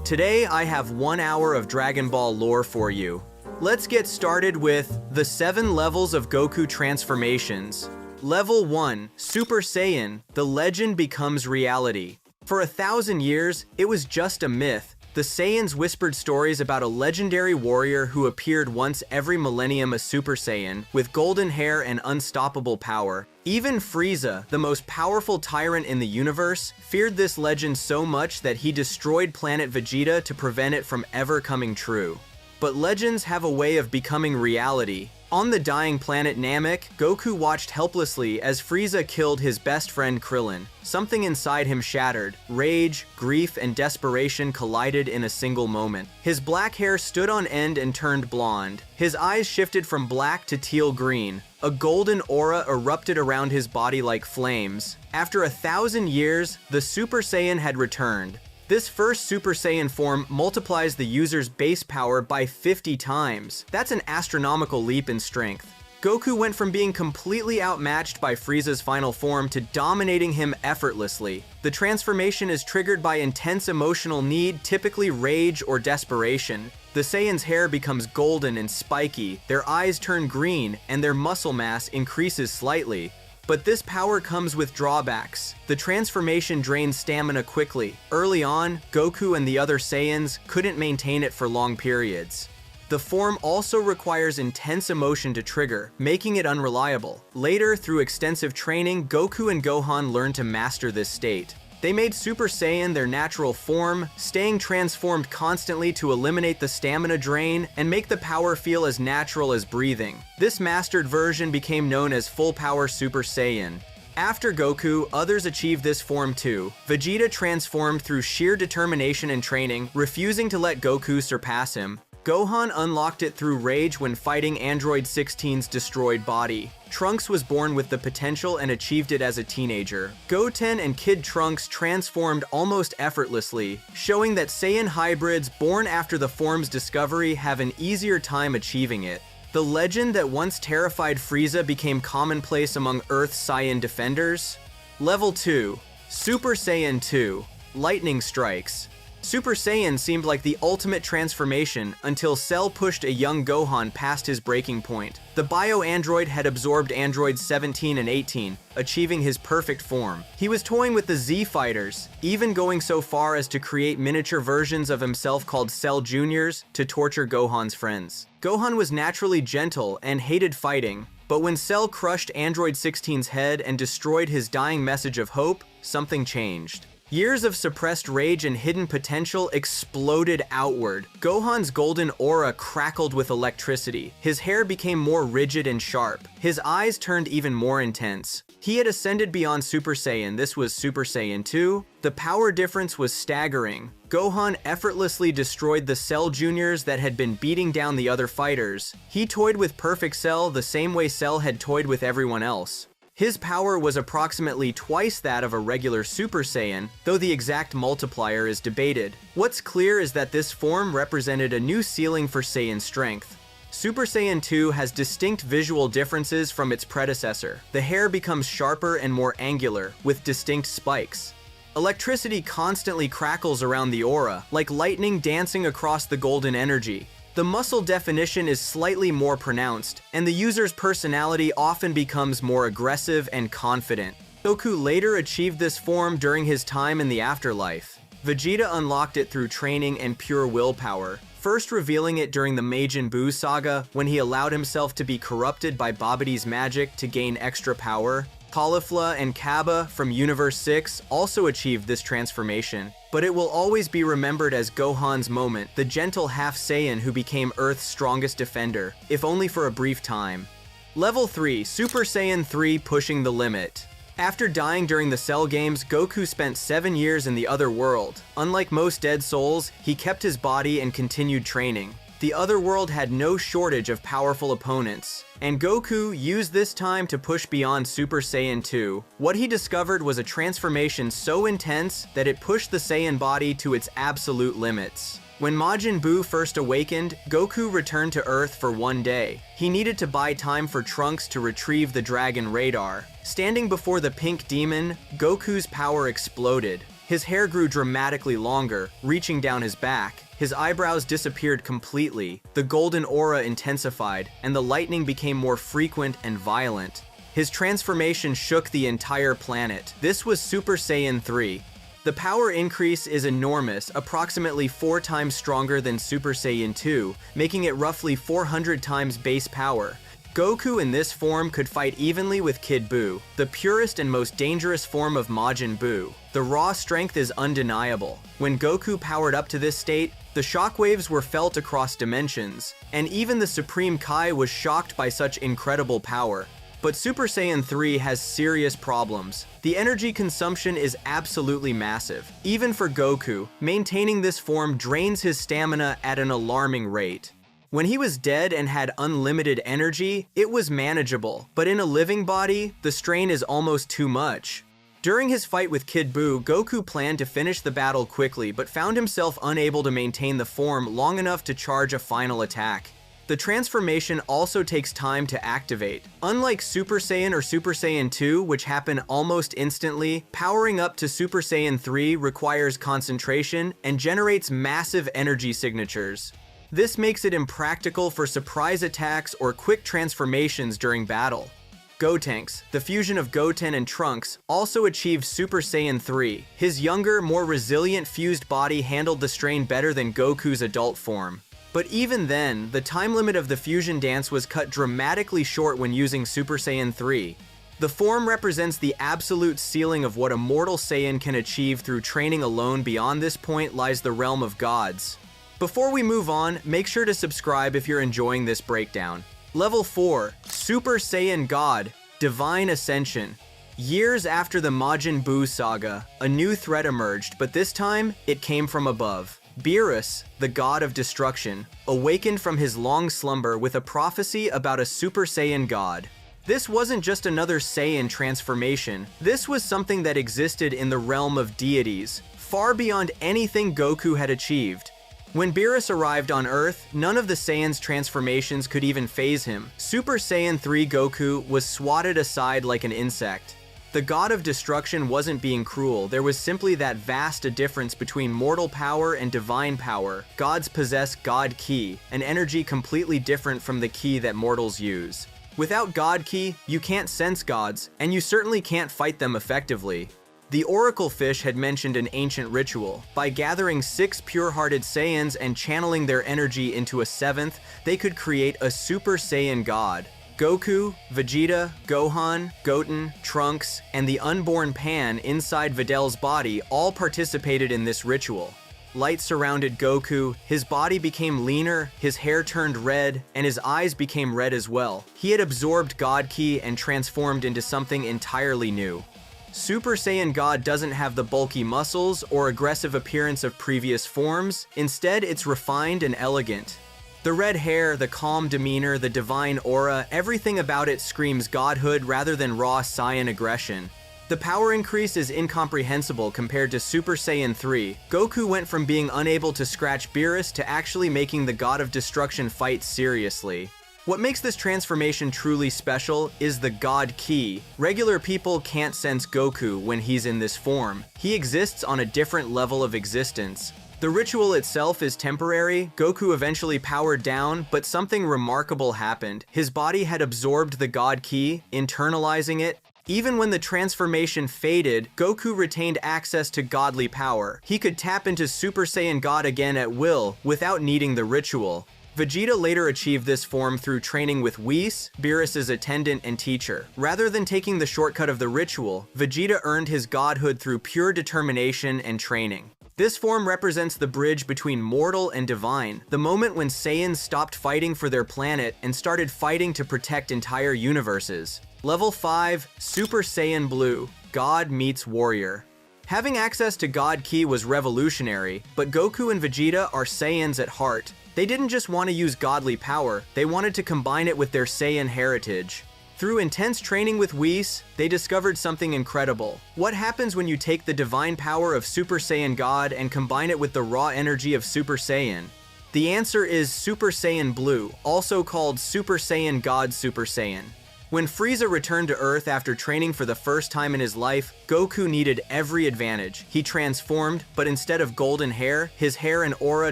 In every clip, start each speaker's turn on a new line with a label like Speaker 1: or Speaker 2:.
Speaker 1: Today I have 1 hour of Dragon Ball lore for you. Let's get started with the 7 levels of Goku transformations. Level 1, Super Saiyan, the legend becomes reality. For 1,000 years, it was just a myth. The Saiyans whispered stories about a legendary warrior who appeared once every millennium, a Super Saiyan, with golden hair and unstoppable power. Even Frieza, the most powerful tyrant in the universe, feared this legend so much that he destroyed planet Vegeta to prevent it from ever coming true. But legends have a way of becoming reality. On the dying planet Namek, Goku watched helplessly as Frieza killed his best friend Krillin. Something inside him shattered. Rage, grief, and desperation collided in a single moment. His black hair stood on end and turned blonde. His eyes shifted from black to teal green. A golden aura erupted around his body like flames. After 1,000 years, the Super Saiyan had returned. This first Super Saiyan form multiplies the user's base power by 50 times. That's an astronomical leap in strength. Goku went from being completely outmatched by Frieza's final form to dominating him effortlessly. The transformation is triggered by intense emotional need, typically rage or desperation. The Saiyan's hair becomes golden and spiky, their eyes turn green, and their muscle mass increases slightly. But this power comes with drawbacks. The transformation drains stamina quickly. Early on, Goku and the other Saiyans couldn't maintain it for long periods. The form also requires intense emotion to trigger, making it unreliable. Later, through extensive training, Goku and Gohan learned to master this state. They made Super Saiyan their natural form, staying transformed constantly to eliminate the stamina drain and make the power feel as natural as breathing. This mastered version became known as Full Power Super Saiyan. After Goku, others achieved this form too. Vegeta transformed through sheer determination and training, refusing to let Goku surpass him. Gohan unlocked it through rage when fighting Android 16's destroyed body. Trunks was born with the potential and achieved it as a teenager. Goten and Kid Trunks transformed almost effortlessly, showing that Saiyan hybrids born after the form's discovery have an easier time achieving it. The legend that once terrified Frieza became commonplace among Earth's Saiyan defenders. Level 2, Super Saiyan 2, Lightning Strikes. Super Saiyan seemed like the ultimate transformation until Cell pushed a young Gohan past his breaking point. The bio-android had absorbed androids 17 and 18, achieving his perfect form. He was toying with the Z-Fighters, even going so far as to create miniature versions of himself called Cell Juniors to torture Gohan's friends. Gohan was naturally gentle and hated fighting, but when Cell crushed Android 16's head and destroyed his dying message of hope, something changed. Years of suppressed rage and hidden potential exploded outward. Gohan's golden aura crackled with electricity. His hair became more rigid and sharp. His eyes turned even more intense. He had ascended beyond Super Saiyan. This was Super Saiyan 2. The power difference was staggering. Gohan effortlessly destroyed the Cell Juniors that had been beating down the other fighters. He toyed with Perfect Cell the same way Cell had toyed with everyone else. His power was approximately twice that of a regular Super Saiyan, though the exact multiplier is debated. What's clear is that this form represented a new ceiling for Saiyan strength. Super Saiyan 2 has distinct visual differences from its predecessor. The hair becomes sharper and more angular, with distinct spikes. Electricity constantly crackles around the aura, like lightning dancing across the golden energy. The muscle definition is slightly more pronounced, and the user's personality often becomes more aggressive and confident. Goku later achieved this form during his time in the afterlife. Vegeta unlocked it through training and pure willpower, first revealing it during the Majin Buu saga when he allowed himself to be corrupted by Babidi's magic to gain extra power. Caulifla and Kaba from Universe 6 also achieved this transformation, but it will always be remembered as Gohan's moment, the gentle half-Saiyan who became Earth's strongest defender, if only for a brief time. Level 3, Super Saiyan 3 pushing the limit. After dying during the Cell games, Goku spent 7 years in the other world. Unlike most dead souls, he kept his body and continued training. The other world had no shortage of powerful opponents, and Goku used this time to push beyond Super Saiyan 2. What he discovered was a transformation so intense that it pushed the Saiyan body to its absolute limits. When Majin Buu first awakened, Goku returned to Earth for 1 day. He needed to buy time for Trunks to retrieve the Dragon Radar. Standing before the Pink Demon, Goku's power exploded. His hair grew dramatically longer, reaching down his back. His eyebrows disappeared completely, the golden aura intensified, and the lightning became more frequent and violent. His transformation shook the entire planet. This was Super Saiyan 3. The power increase is enormous, approximately 4 times stronger than Super Saiyan 2, making it roughly 400 times base power. Goku in this form could fight evenly with Kid Buu, the purest and most dangerous form of Majin Buu. The raw strength is undeniable. When Goku powered up to this state, the shockwaves were felt across dimensions, and even the Supreme Kai was shocked by such incredible power. But Super Saiyan 3 has serious problems. The energy consumption is absolutely massive. Even for Goku, maintaining this form drains his stamina at an alarming rate. When he was dead and had unlimited energy, it was manageable, but in a living body, the strain is almost too much. During his fight with Kid Buu, Goku planned to finish the battle quickly, but found himself unable to maintain the form long enough to charge a final attack. The transformation also takes time to activate. Unlike Super Saiyan or Super Saiyan 2, which happen almost instantly, powering up to Super Saiyan 3 requires concentration and generates massive energy signatures. This makes it impractical for surprise attacks or quick transformations during battle. Gotenks, the fusion of Goten and Trunks, also achieved Super Saiyan 3. His younger, more resilient fused body handled the strain better than Goku's adult form. But even then, the time limit of the fusion dance was cut dramatically short when using Super Saiyan 3. The form represents the absolute ceiling of what a mortal Saiyan can achieve through training alone. Beyond this point lies the realm of gods. Before we move on, make sure to subscribe if you're enjoying this breakdown. Level 4, Super Saiyan God, Divine Ascension. Years after the Majin Buu saga, a new threat emerged, but this time, it came from above. Beerus, the god of destruction, awakened from his long slumber with a prophecy about a Super Saiyan god. This wasn't just another Saiyan transformation, this was something that existed in the realm of deities, far beyond anything Goku had achieved. When Beerus arrived on Earth, none of the Saiyans' transformations could even faze him. Super Saiyan 3 Goku was swatted aside like an insect. The god of destruction wasn't being cruel, there was simply that vast a difference between mortal power and divine power. Gods possess God Ki, an energy completely different from the ki that mortals use. Without God Ki, you can't sense gods, and you certainly can't fight them effectively. The Oracle Fish had mentioned an ancient ritual. By gathering 6 pure-hearted Saiyans and channeling their energy into a 7th, they could create a Super Saiyan God. Goku, Vegeta, Gohan, Goten, Trunks, and the unborn Pan inside Vidal's body all participated in this ritual. Light surrounded Goku, his body became leaner, his hair turned red, and his eyes became red as well. He had absorbed God Ki and transformed into something entirely new. Super Saiyan God doesn't have the bulky muscles or aggressive appearance of previous forms, instead it's refined and elegant. The red hair, the calm demeanor, the divine aura, everything about it screams godhood rather than raw Saiyan aggression. The power increase is incomprehensible compared to Super Saiyan 3. Goku went from being unable to scratch Beerus to actually making the God of Destruction fight seriously. What makes this transformation truly special is the God Ki. Regular people can't sense Goku when he's in this form. He exists on a different level of existence. The ritual itself is temporary. Goku eventually powered down, but something remarkable happened. His body had absorbed the God Ki, internalizing it. Even when the transformation faded, Goku retained access to godly power. He could tap into Super Saiyan God again at will, without needing the ritual. Vegeta later achieved this form through training with Whis, Beerus' attendant and teacher. Rather than taking the shortcut of the ritual, Vegeta earned his godhood through pure determination and training. This form represents the bridge between mortal and divine, the moment when Saiyans stopped fighting for their planet and started fighting to protect entire universes. Level 5, Super Saiyan Blue, God meets Warrior. Having access to God Ki was revolutionary, but Goku and Vegeta are Saiyans at heart. They didn't just want to use godly power, they wanted to combine it with their Saiyan heritage. Through intense training with Whis, they discovered something incredible. What happens when you take the divine power of Super Saiyan God and combine it with the raw energy of Super Saiyan? The answer is Super Saiyan Blue, also called Super Saiyan God Super Saiyan. When Frieza returned to Earth after training for the first time in his life, Goku needed every advantage. He transformed, but instead of golden hair, his hair and aura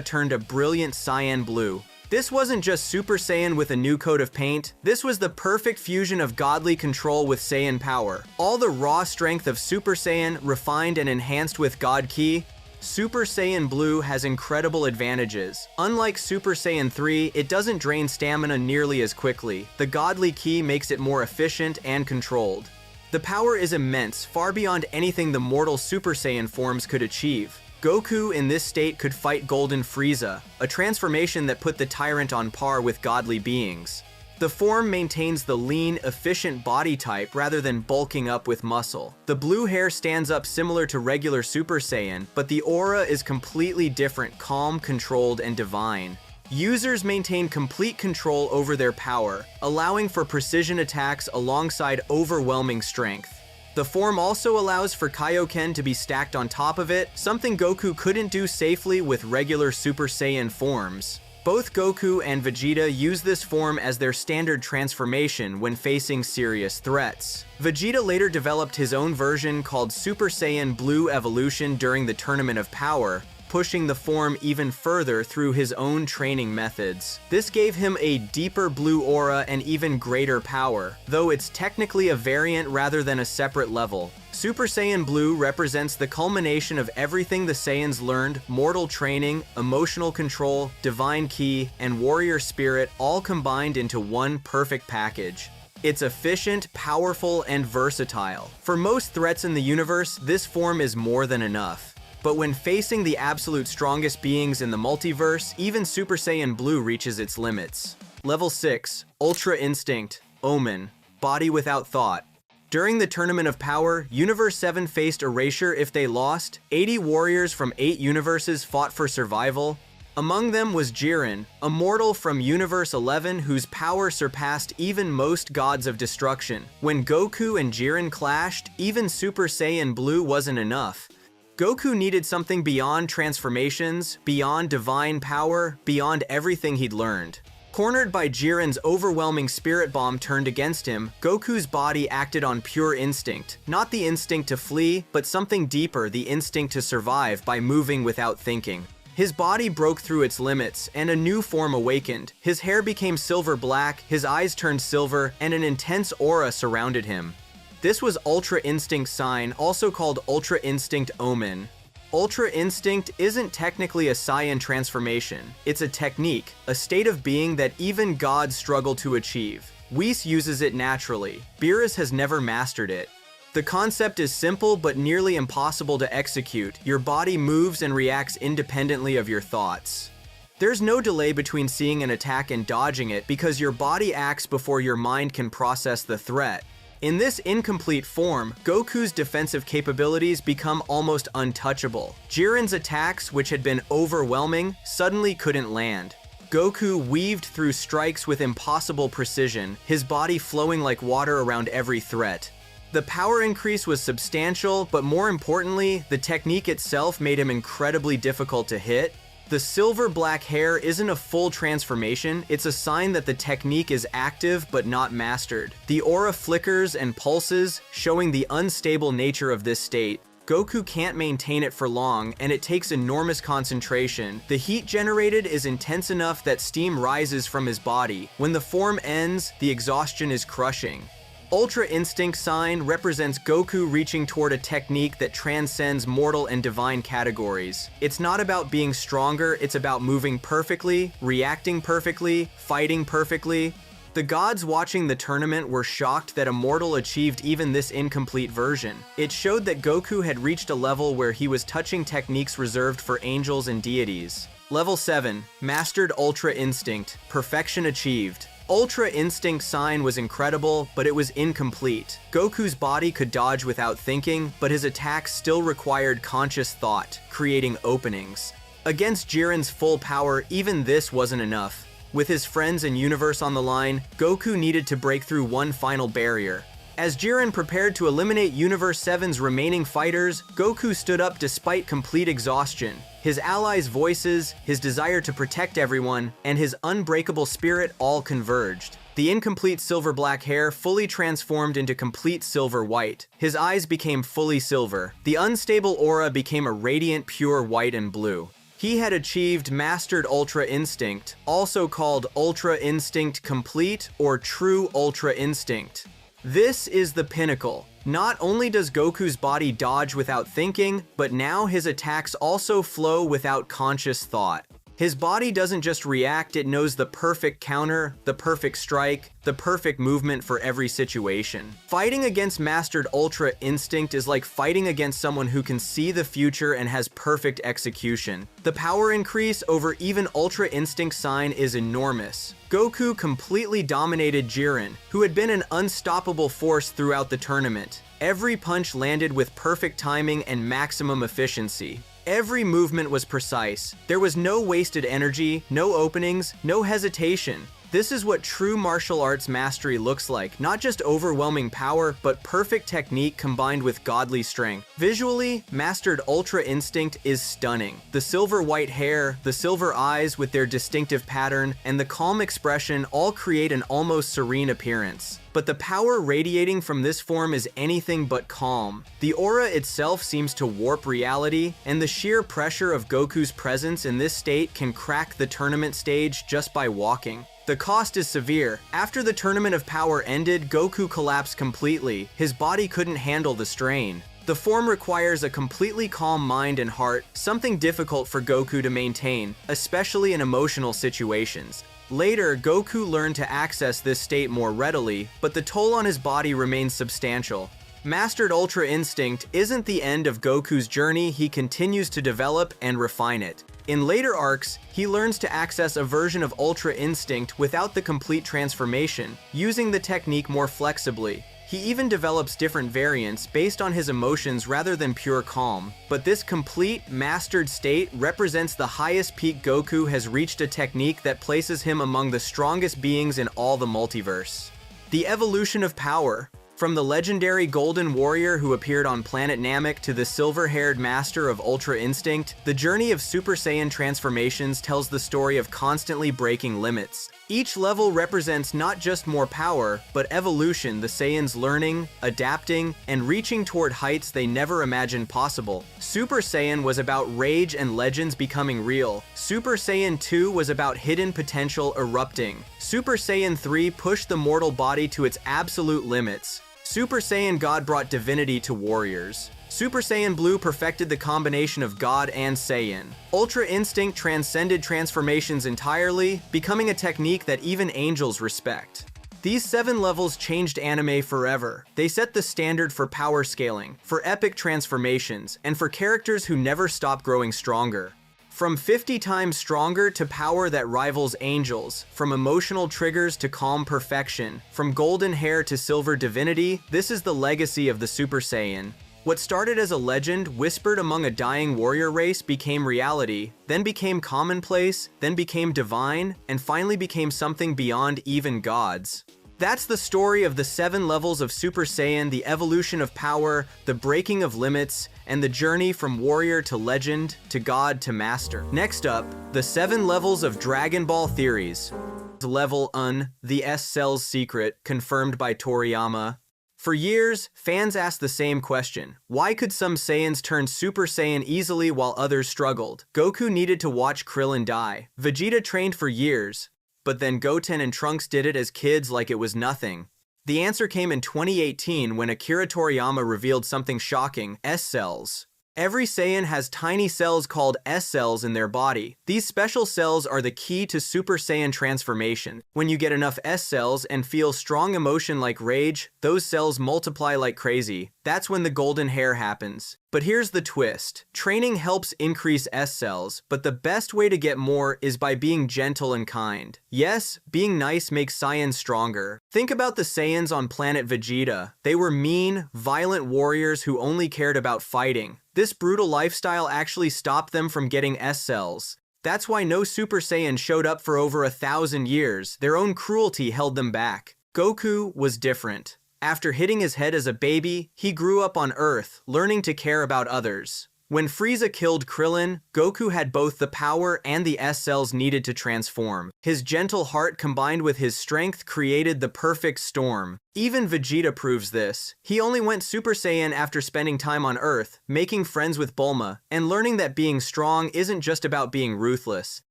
Speaker 1: turned a brilliant cyan blue. This wasn't just Super Saiyan with a new coat of paint, this was the perfect fusion of godly control with Saiyan power. All the raw strength of Super Saiyan, refined and enhanced with God Ki. Super Saiyan Blue has incredible advantages. Unlike Super Saiyan 3, it doesn't drain stamina nearly as quickly. The godly Ki makes it more efficient and controlled. The power is immense, far beyond anything the mortal Super Saiyan forms could achieve. Goku in this state could fight Golden Frieza, a transformation that put the tyrant on par with godly beings. The form maintains the lean, efficient body type rather than bulking up with muscle. The blue hair stands up similar to regular Super Saiyan, but the aura is completely different, calm, controlled, and divine. Users maintain complete control over their power, allowing for precision attacks alongside overwhelming strength. The form also allows for Kaioken to be stacked on top of it, something Goku couldn't do safely with regular Super Saiyan forms. Both Goku and Vegeta use this form as their standard transformation when facing serious threats. Vegeta later developed his own version called Super Saiyan Blue Evolution during the Tournament of Power, pushing the form even further through his own training methods. This gave him a deeper blue aura and even greater power, though it's technically a variant rather than a separate level. Super Saiyan Blue represents the culmination of everything the Saiyans learned: mortal training, emotional control, divine ki, and warrior spirit, all combined into one perfect package. It's efficient, powerful, and versatile. For most threats in the universe, this form is more than enough. But when facing the absolute strongest beings in the multiverse, even Super Saiyan Blue reaches its limits. Level 6, Ultra Instinct, Omen, Body Without Thought. During the Tournament of Power, Universe 7 faced erasure if they lost. 80 warriors from 8 universes fought for survival. Among them was Jiren, a mortal from Universe 11 whose power surpassed even most gods of destruction. When Goku and Jiren clashed, even Super Saiyan Blue wasn't enough. Goku needed something beyond transformations, beyond divine power, beyond everything he'd learned. Cornered by Jiren's overwhelming spirit bomb turned against him, Goku's body acted on pure instinct. Not the instinct to flee, but something deeper, the instinct to survive by moving without thinking. His body broke through its limits, and a new form awakened. His hair became silver black, his eyes turned silver, and an intense aura surrounded him. This was Ultra Instinct Sign, also called Ultra Instinct Omen. Ultra Instinct isn't technically a Saiyan transformation. It's a technique, a state of being that even gods struggle to achieve. Whis uses it naturally. Beerus has never mastered it. The concept is simple but nearly impossible to execute. Your body moves and reacts independently of your thoughts. There's no delay between seeing an attack and dodging it because your body acts before your mind can process the threat. In this incomplete form, Goku's defensive capabilities become almost untouchable. Jiren's attacks, which had been overwhelming, suddenly couldn't land. Goku weaved through strikes with impossible precision, his body flowing like water around every threat. The power increase was substantial, but more importantly, the technique itself made him incredibly difficult to hit. The silver black hair isn't a full transformation, it's a sign that the technique is active but not mastered. The aura flickers and pulses, showing the unstable nature of this state. Goku can't maintain it for long, and it takes enormous concentration. The heat generated is intense enough that steam rises from his body. When the form ends, the exhaustion is crushing. Ultra Instinct Sign represents Goku reaching toward a technique that transcends mortal and divine categories. It's not about being stronger, it's about moving perfectly, reacting perfectly, fighting perfectly. The gods watching the tournament were shocked that a mortal achieved even this incomplete version. It showed that Goku had reached a level where he was touching techniques reserved for angels and deities. Level 7, Mastered Ultra Instinct, Perfection Achieved. Ultra Instinct Sign was incredible, but it was incomplete. Goku's body could dodge without thinking, but his attacks still required conscious thought, creating openings. Against Jiren's full power, even this wasn't enough. With his friends and universe on the line, Goku needed to break through one final barrier. As Jiren prepared to eliminate Universe 7's remaining fighters, Goku stood up despite complete exhaustion. His allies' voices, his desire to protect everyone, and his unbreakable spirit all converged. The incomplete silver-black hair fully transformed into complete silver-white. His eyes became fully silver. The unstable aura became a radiant pure white and blue. He had achieved Mastered Ultra Instinct, also called Ultra Instinct Complete or True Ultra Instinct. This is the pinnacle. Not only does Goku's body dodge without thinking, but now his attacks also flow without conscious thought. His body doesn't just react, it knows the perfect counter, the perfect strike, the perfect movement for every situation. Fighting against Mastered Ultra Instinct is like fighting against someone who can see the future and has perfect execution. The power increase over even Ultra Instinct Sign is enormous. Goku completely dominated Jiren, who had been an unstoppable force throughout the tournament. Every punch landed with perfect timing and maximum efficiency. Every movement was precise. There was no wasted energy, no openings, no hesitation. This is what true martial arts mastery looks like, not just overwhelming power, but perfect technique combined with godly strength. Visually, Mastered Ultra Instinct is stunning. The silver-white hair, the silver eyes with their distinctive pattern, and the calm expression all create an almost serene appearance. But the power radiating from this form is anything but calm. The aura itself seems to warp reality, and the sheer pressure of Goku's presence in this state can crack the tournament stage just by walking. The cost is severe. After the Tournament of Power ended, Goku collapsed completely. His body couldn't handle the strain. The form requires a completely calm mind and heart, something difficult for Goku to maintain, especially in emotional situations. Later, Goku learned to access this state more readily, but the toll on his body remains substantial. Mastered Ultra Instinct isn't the end of Goku's journey, he continues to develop and refine it. In later arcs, he learns to access a version of Ultra Instinct without the complete transformation, using the technique more flexibly. He even develops different variants based on his emotions rather than pure calm. But this complete, mastered state represents the highest peak Goku has reached, a technique that places him among the strongest beings in all the multiverse. The evolution of power. From the legendary Golden Warrior who appeared on planet Namek to the silver-haired master of Ultra Instinct, the journey of Super Saiyan transformations tells the story of constantly breaking limits. Each level represents not just more power, but evolution, the Saiyans learning, adapting, and reaching toward heights they never imagined possible. Super Saiyan was about rage and legends becoming real. Super Saiyan 2 was about hidden potential erupting. Super Saiyan 3 pushed the mortal body to its absolute limits. Super Saiyan God brought divinity to warriors. Super Saiyan Blue perfected the combination of God and Saiyan. Ultra Instinct transcended transformations entirely, becoming a technique that even angels respect. These 7 levels changed anime forever. They set the standard for power scaling, for epic transformations, and for characters who never stop growing stronger. From 50 times stronger to power that rivals angels, from emotional triggers to calm perfection, from golden hair to silver divinity, this is the legacy of the Super Saiyan. What started as a legend whispered among a dying warrior race became reality, then became commonplace, then became divine, and finally became something beyond even gods. That's the story of the 7 levels of Super Saiyan, the evolution of power, the breaking of limits, and the journey from warrior to legend, to god to master. Next up, the 7 levels of Dragon Ball theories. Level 1, the S-Cell's secret, confirmed by Toriyama. For years, fans asked the same question. Why could some Saiyans turn Super Saiyan easily while others struggled? Goku needed to watch Krillin die. Vegeta trained for years, but then Goten and Trunks did it as kids like it was nothing. The answer came in 2018 when Akira Toriyama revealed something shocking: S-cells. Every Saiyan has tiny cells called S-cells in their body. These special cells are the key to Super Saiyan transformation. When you get enough S-cells and feel strong emotion like rage, those cells multiply like crazy. That's when the golden hair happens. But here's the twist. Training helps increase S-cells, but the best way to get more is by being gentle and kind. Yes, being nice makes Saiyans stronger. Think about the Saiyans on planet Vegeta. They were mean, violent warriors who only cared about fighting. This brutal lifestyle actually stopped them from getting S-cells. That's why no Super Saiyan showed up for over 1,000 years. Their own cruelty held them back. Goku was different. After hitting his head as a baby, he grew up on Earth, learning to care about others. When Frieza killed Krillin, Goku had both the power and the S-cells needed to transform. His gentle heart combined with his strength created the perfect storm. Even Vegeta proves this. He only went Super Saiyan after spending time on Earth, making friends with Bulma, and learning that being strong isn't just about being ruthless.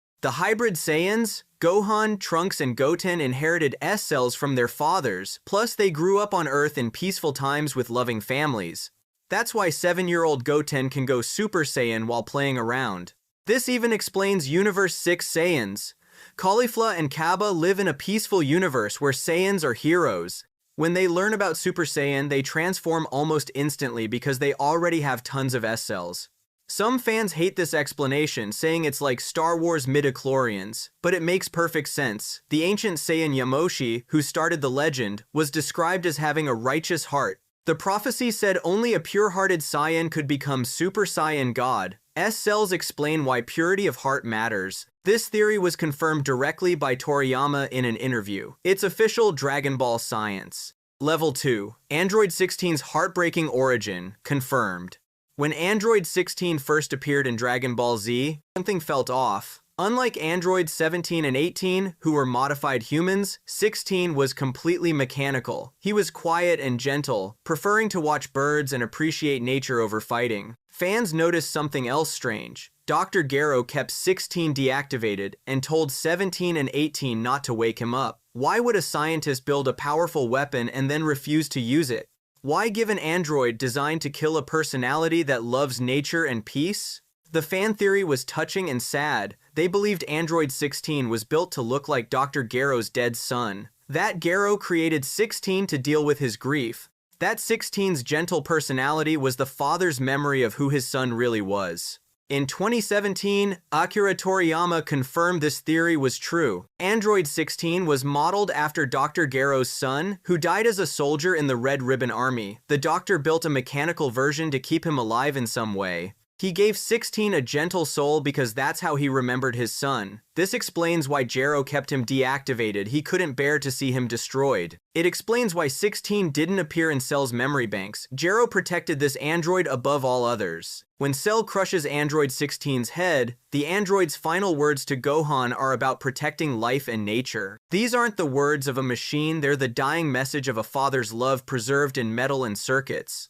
Speaker 1: The hybrid Saiyans, Gohan, Trunks, and Goten inherited S-cells from their fathers, plus they grew up on Earth in peaceful times with loving families. That's why 7-year-old Goten can go Super Saiyan while playing around. This even explains Universe 6 Saiyans. Caulifla and Kaba live in a peaceful universe where Saiyans are heroes. When they learn about Super Saiyan, they transform almost instantly because they already have tons of S-cells. Some fans hate this explanation, saying it's like Star Wars midichlorians, but it makes perfect sense. The ancient Saiyan Yamoshi, who started the legend, was described as having a righteous heart. The prophecy said only a pure-hearted Saiyan could become Super Saiyan God. S-cells explain why purity of heart matters. This theory was confirmed directly by Toriyama in an interview. It's official Dragon Ball science. Level 2. Android 16's heartbreaking origin, confirmed. When Android 16 first appeared in Dragon Ball Z, something felt off. Unlike Androids 17 and 18, who were modified humans, 16 was completely mechanical. He was quiet and gentle, preferring to watch birds and appreciate nature over fighting. Fans noticed something else strange. Dr. Gero kept 16 deactivated and told 17 and 18 not to wake him up. Why would a scientist build a powerful weapon and then refuse to use it? Why give an android designed to kill a personality that loves nature and peace? The fan theory was touching and sad. They believed Android 16 was built to look like Dr. Gero's dead son. That Gero created 16 to deal with his grief. That 16's gentle personality was the father's memory of who his son really was. In 2017, Akira Toriyama confirmed this theory was true. Android 16 was modeled after Dr. Gero's son, who died as a soldier in the Red Ribbon Army. The doctor built a mechanical version to keep him alive in some way. He gave 16 a gentle soul because that's how he remembered his son. This explains why Gero kept him deactivated. He couldn't bear to see him destroyed. It explains why 16 didn't appear in Cell's memory banks. Gero protected this android above all others. When Cell crushes Android 16's head, the android's final words to Gohan are about protecting life and nature. These aren't the words of a machine, they're the dying message of a father's love preserved in metal and circuits.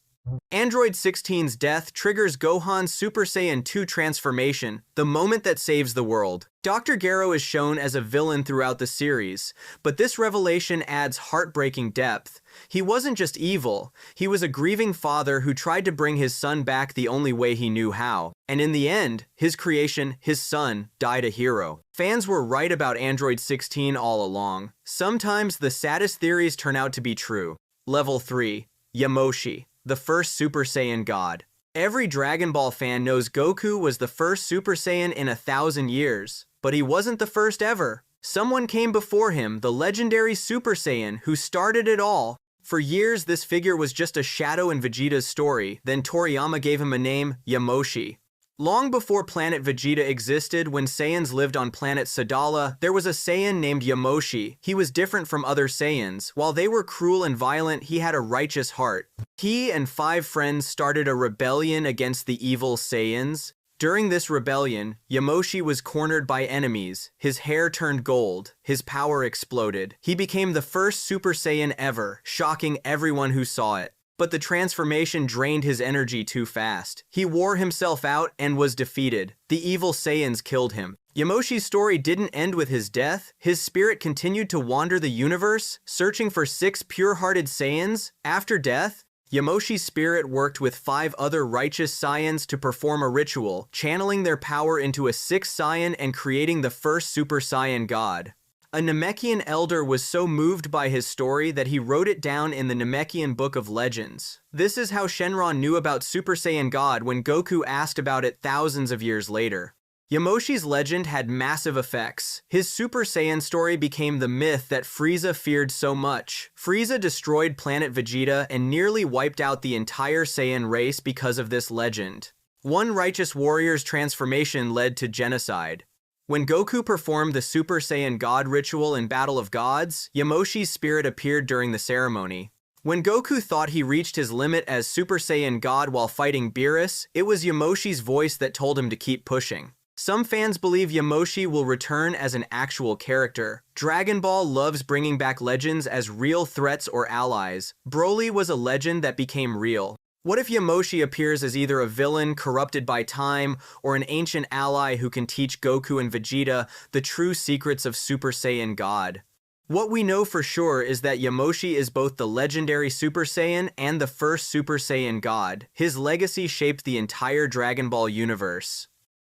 Speaker 1: Android 16's death triggers Gohan's Super Saiyan 2 transformation, the moment that saves the world. Dr. Gero is shown as a villain throughout the series, but this revelation adds heartbreaking depth. He wasn't just evil, he was a grieving father who tried to bring his son back the only way he knew how. And in the end, his creation, his son, died a hero. Fans were right about Android 16 all along. Sometimes the saddest theories turn out to be true. Level 3. Yamoshi, the first Super Saiyan God. Every Dragon Ball fan knows Goku was the first Super Saiyan in 1,000 years, but he wasn't the first ever. Someone came before him, the legendary Super Saiyan, who started it all. For years, this figure was just a shadow in Vegeta's story, then Toriyama gave him a name, Yamoshi. Long before planet Vegeta existed, when Saiyans lived on planet Sadala, there was a Saiyan named Yamoshi. He was different from other Saiyans. While they were cruel and violent, he had a righteous heart. He and 5 friends started a rebellion against the evil Saiyans. During this rebellion, Yamoshi was cornered by enemies. His hair turned gold. His power exploded. He became the first Super Saiyan ever, shocking everyone who saw it. But the transformation drained his energy too fast. He wore himself out and was defeated. The evil Saiyans killed him. Yamoshi's story didn't end with his death. His spirit continued to wander the universe, searching for 6 pure-hearted Saiyans. After death, Yamoshi's spirit worked with 5 other righteous Saiyans to perform a ritual, channeling their power into a 6th Saiyan and creating the first Super Saiyan God. A Namekian elder was so moved by his story that he wrote it down in the Namekian Book of Legends. This is how Shenron knew about Super Saiyan God when Goku asked about it thousands of years later. Yamoshi's legend had massive effects. His Super Saiyan story became the myth that Frieza feared so much. Frieza destroyed planet Vegeta and nearly wiped out the entire Saiyan race because of this legend. One righteous warrior's transformation led to genocide. When Goku performed the Super Saiyan God ritual in Battle of Gods, Yamoshi's spirit appeared during the ceremony. When Goku thought he reached his limit as Super Saiyan God while fighting Beerus, it was Yamoshi's voice that told him to keep pushing. Some fans believe Yamoshi will return as an actual character. Dragon Ball loves bringing back legends as real threats or allies. Broly was a legend that became real. What if Yamoshi appears as either a villain corrupted by time or an ancient ally who can teach Goku and Vegeta the true secrets of Super Saiyan God? What we know for sure is that Yamoshi is both the legendary Super Saiyan and the first Super Saiyan God. His legacy shaped the entire Dragon Ball universe.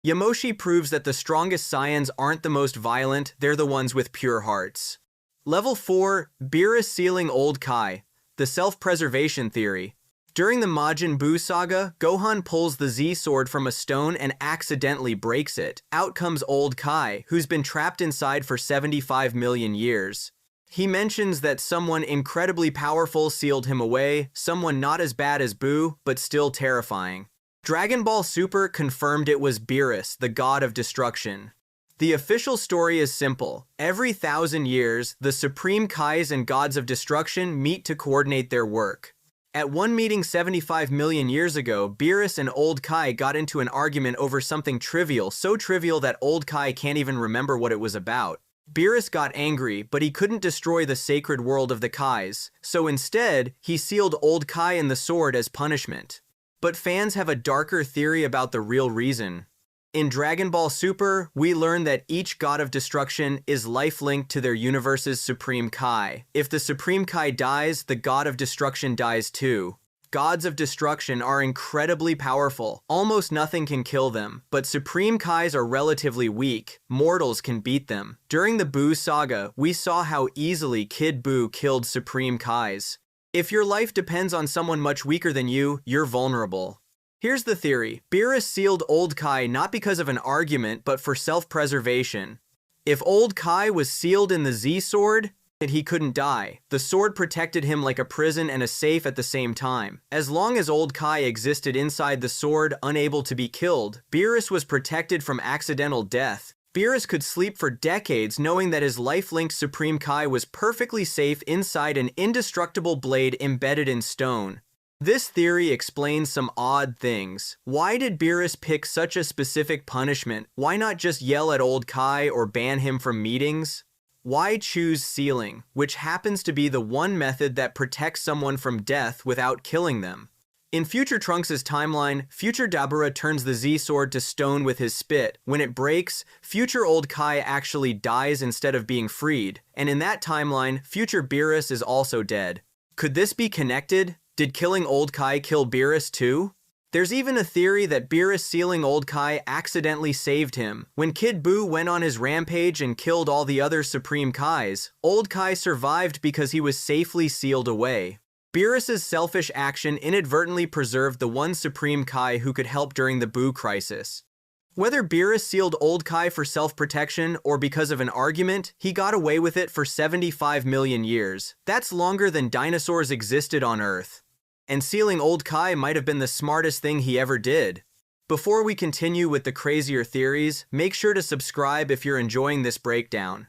Speaker 1: Yamoshi proves that the strongest Saiyans aren't the most violent, they're the ones with pure hearts. Level 4, Beerus sealing Old Kai, the self-preservation theory. During the Majin Buu saga, Gohan pulls the Z-sword from a stone and accidentally breaks it. Out comes Old Kai, who's been trapped inside for 75 million years. He mentions that someone incredibly powerful sealed him away, someone not as bad as Buu, but still terrifying. Dragon Ball Super confirmed it was Beerus, the god of destruction. The official story is simple. Every 1,000 years, the Supreme Kais and gods of destruction meet to coordinate their work. At one meeting 75 million years ago, Beerus and Old Kai got into an argument over something trivial, so trivial that Old Kai can't even remember what it was about. Beerus got angry, but he couldn't destroy the sacred world of the Kais, so instead, he sealed Old Kai in the sword as punishment. But fans have a darker theory about the real reason. In Dragon Ball Super, we learn that each god of destruction is life-linked to their universe's Supreme Kai. If the Supreme Kai dies, the god of destruction dies too. Gods of destruction are incredibly powerful. Almost nothing can kill them, but Supreme Kais are relatively weak. Mortals can beat them. During the Buu saga, we saw how easily Kid Buu killed Supreme Kais. If your life depends on someone much weaker than you, you're vulnerable. Here's the theory. Beerus sealed Old Kai not because of an argument, but for self-preservation. If Old Kai was sealed in the Z-sword, he couldn't die. The sword protected him like a prison and a safe at the same time. As long as Old Kai existed inside the sword, unable to be killed, Beerus was protected from accidental death. Beerus could sleep for decades knowing that his life-linked Supreme Kai was perfectly safe inside an indestructible blade embedded in stone. This theory explains some odd things. Why did Beerus pick such a specific punishment? Why not just yell at Old Kai or ban him from meetings? Why choose sealing, which happens to be the one method that protects someone from death without killing them? In Future Trunks' timeline, Future Dabura turns the Z-sword to stone with his spit. When it breaks, Future Old Kai actually dies instead of being freed. And in that timeline, Future Beerus is also dead. Could this be connected? Did killing Old Kai kill Beerus too? There's even a theory that Beerus sealing Old Kai accidentally saved him. When Kid Buu went on his rampage and killed all the other Supreme Kais, Old Kai survived because he was safely sealed away. Beerus's selfish action inadvertently preserved the one Supreme Kai who could help during the Buu crisis. Whether Beerus sealed Old Kai for self-protection or because of an argument, he got away with it for 75 million years. That's longer than dinosaurs existed on Earth. And sealing Old Kai might have been the smartest thing he ever did. Before we continue with the crazier theories, make sure to subscribe if you're enjoying this breakdown.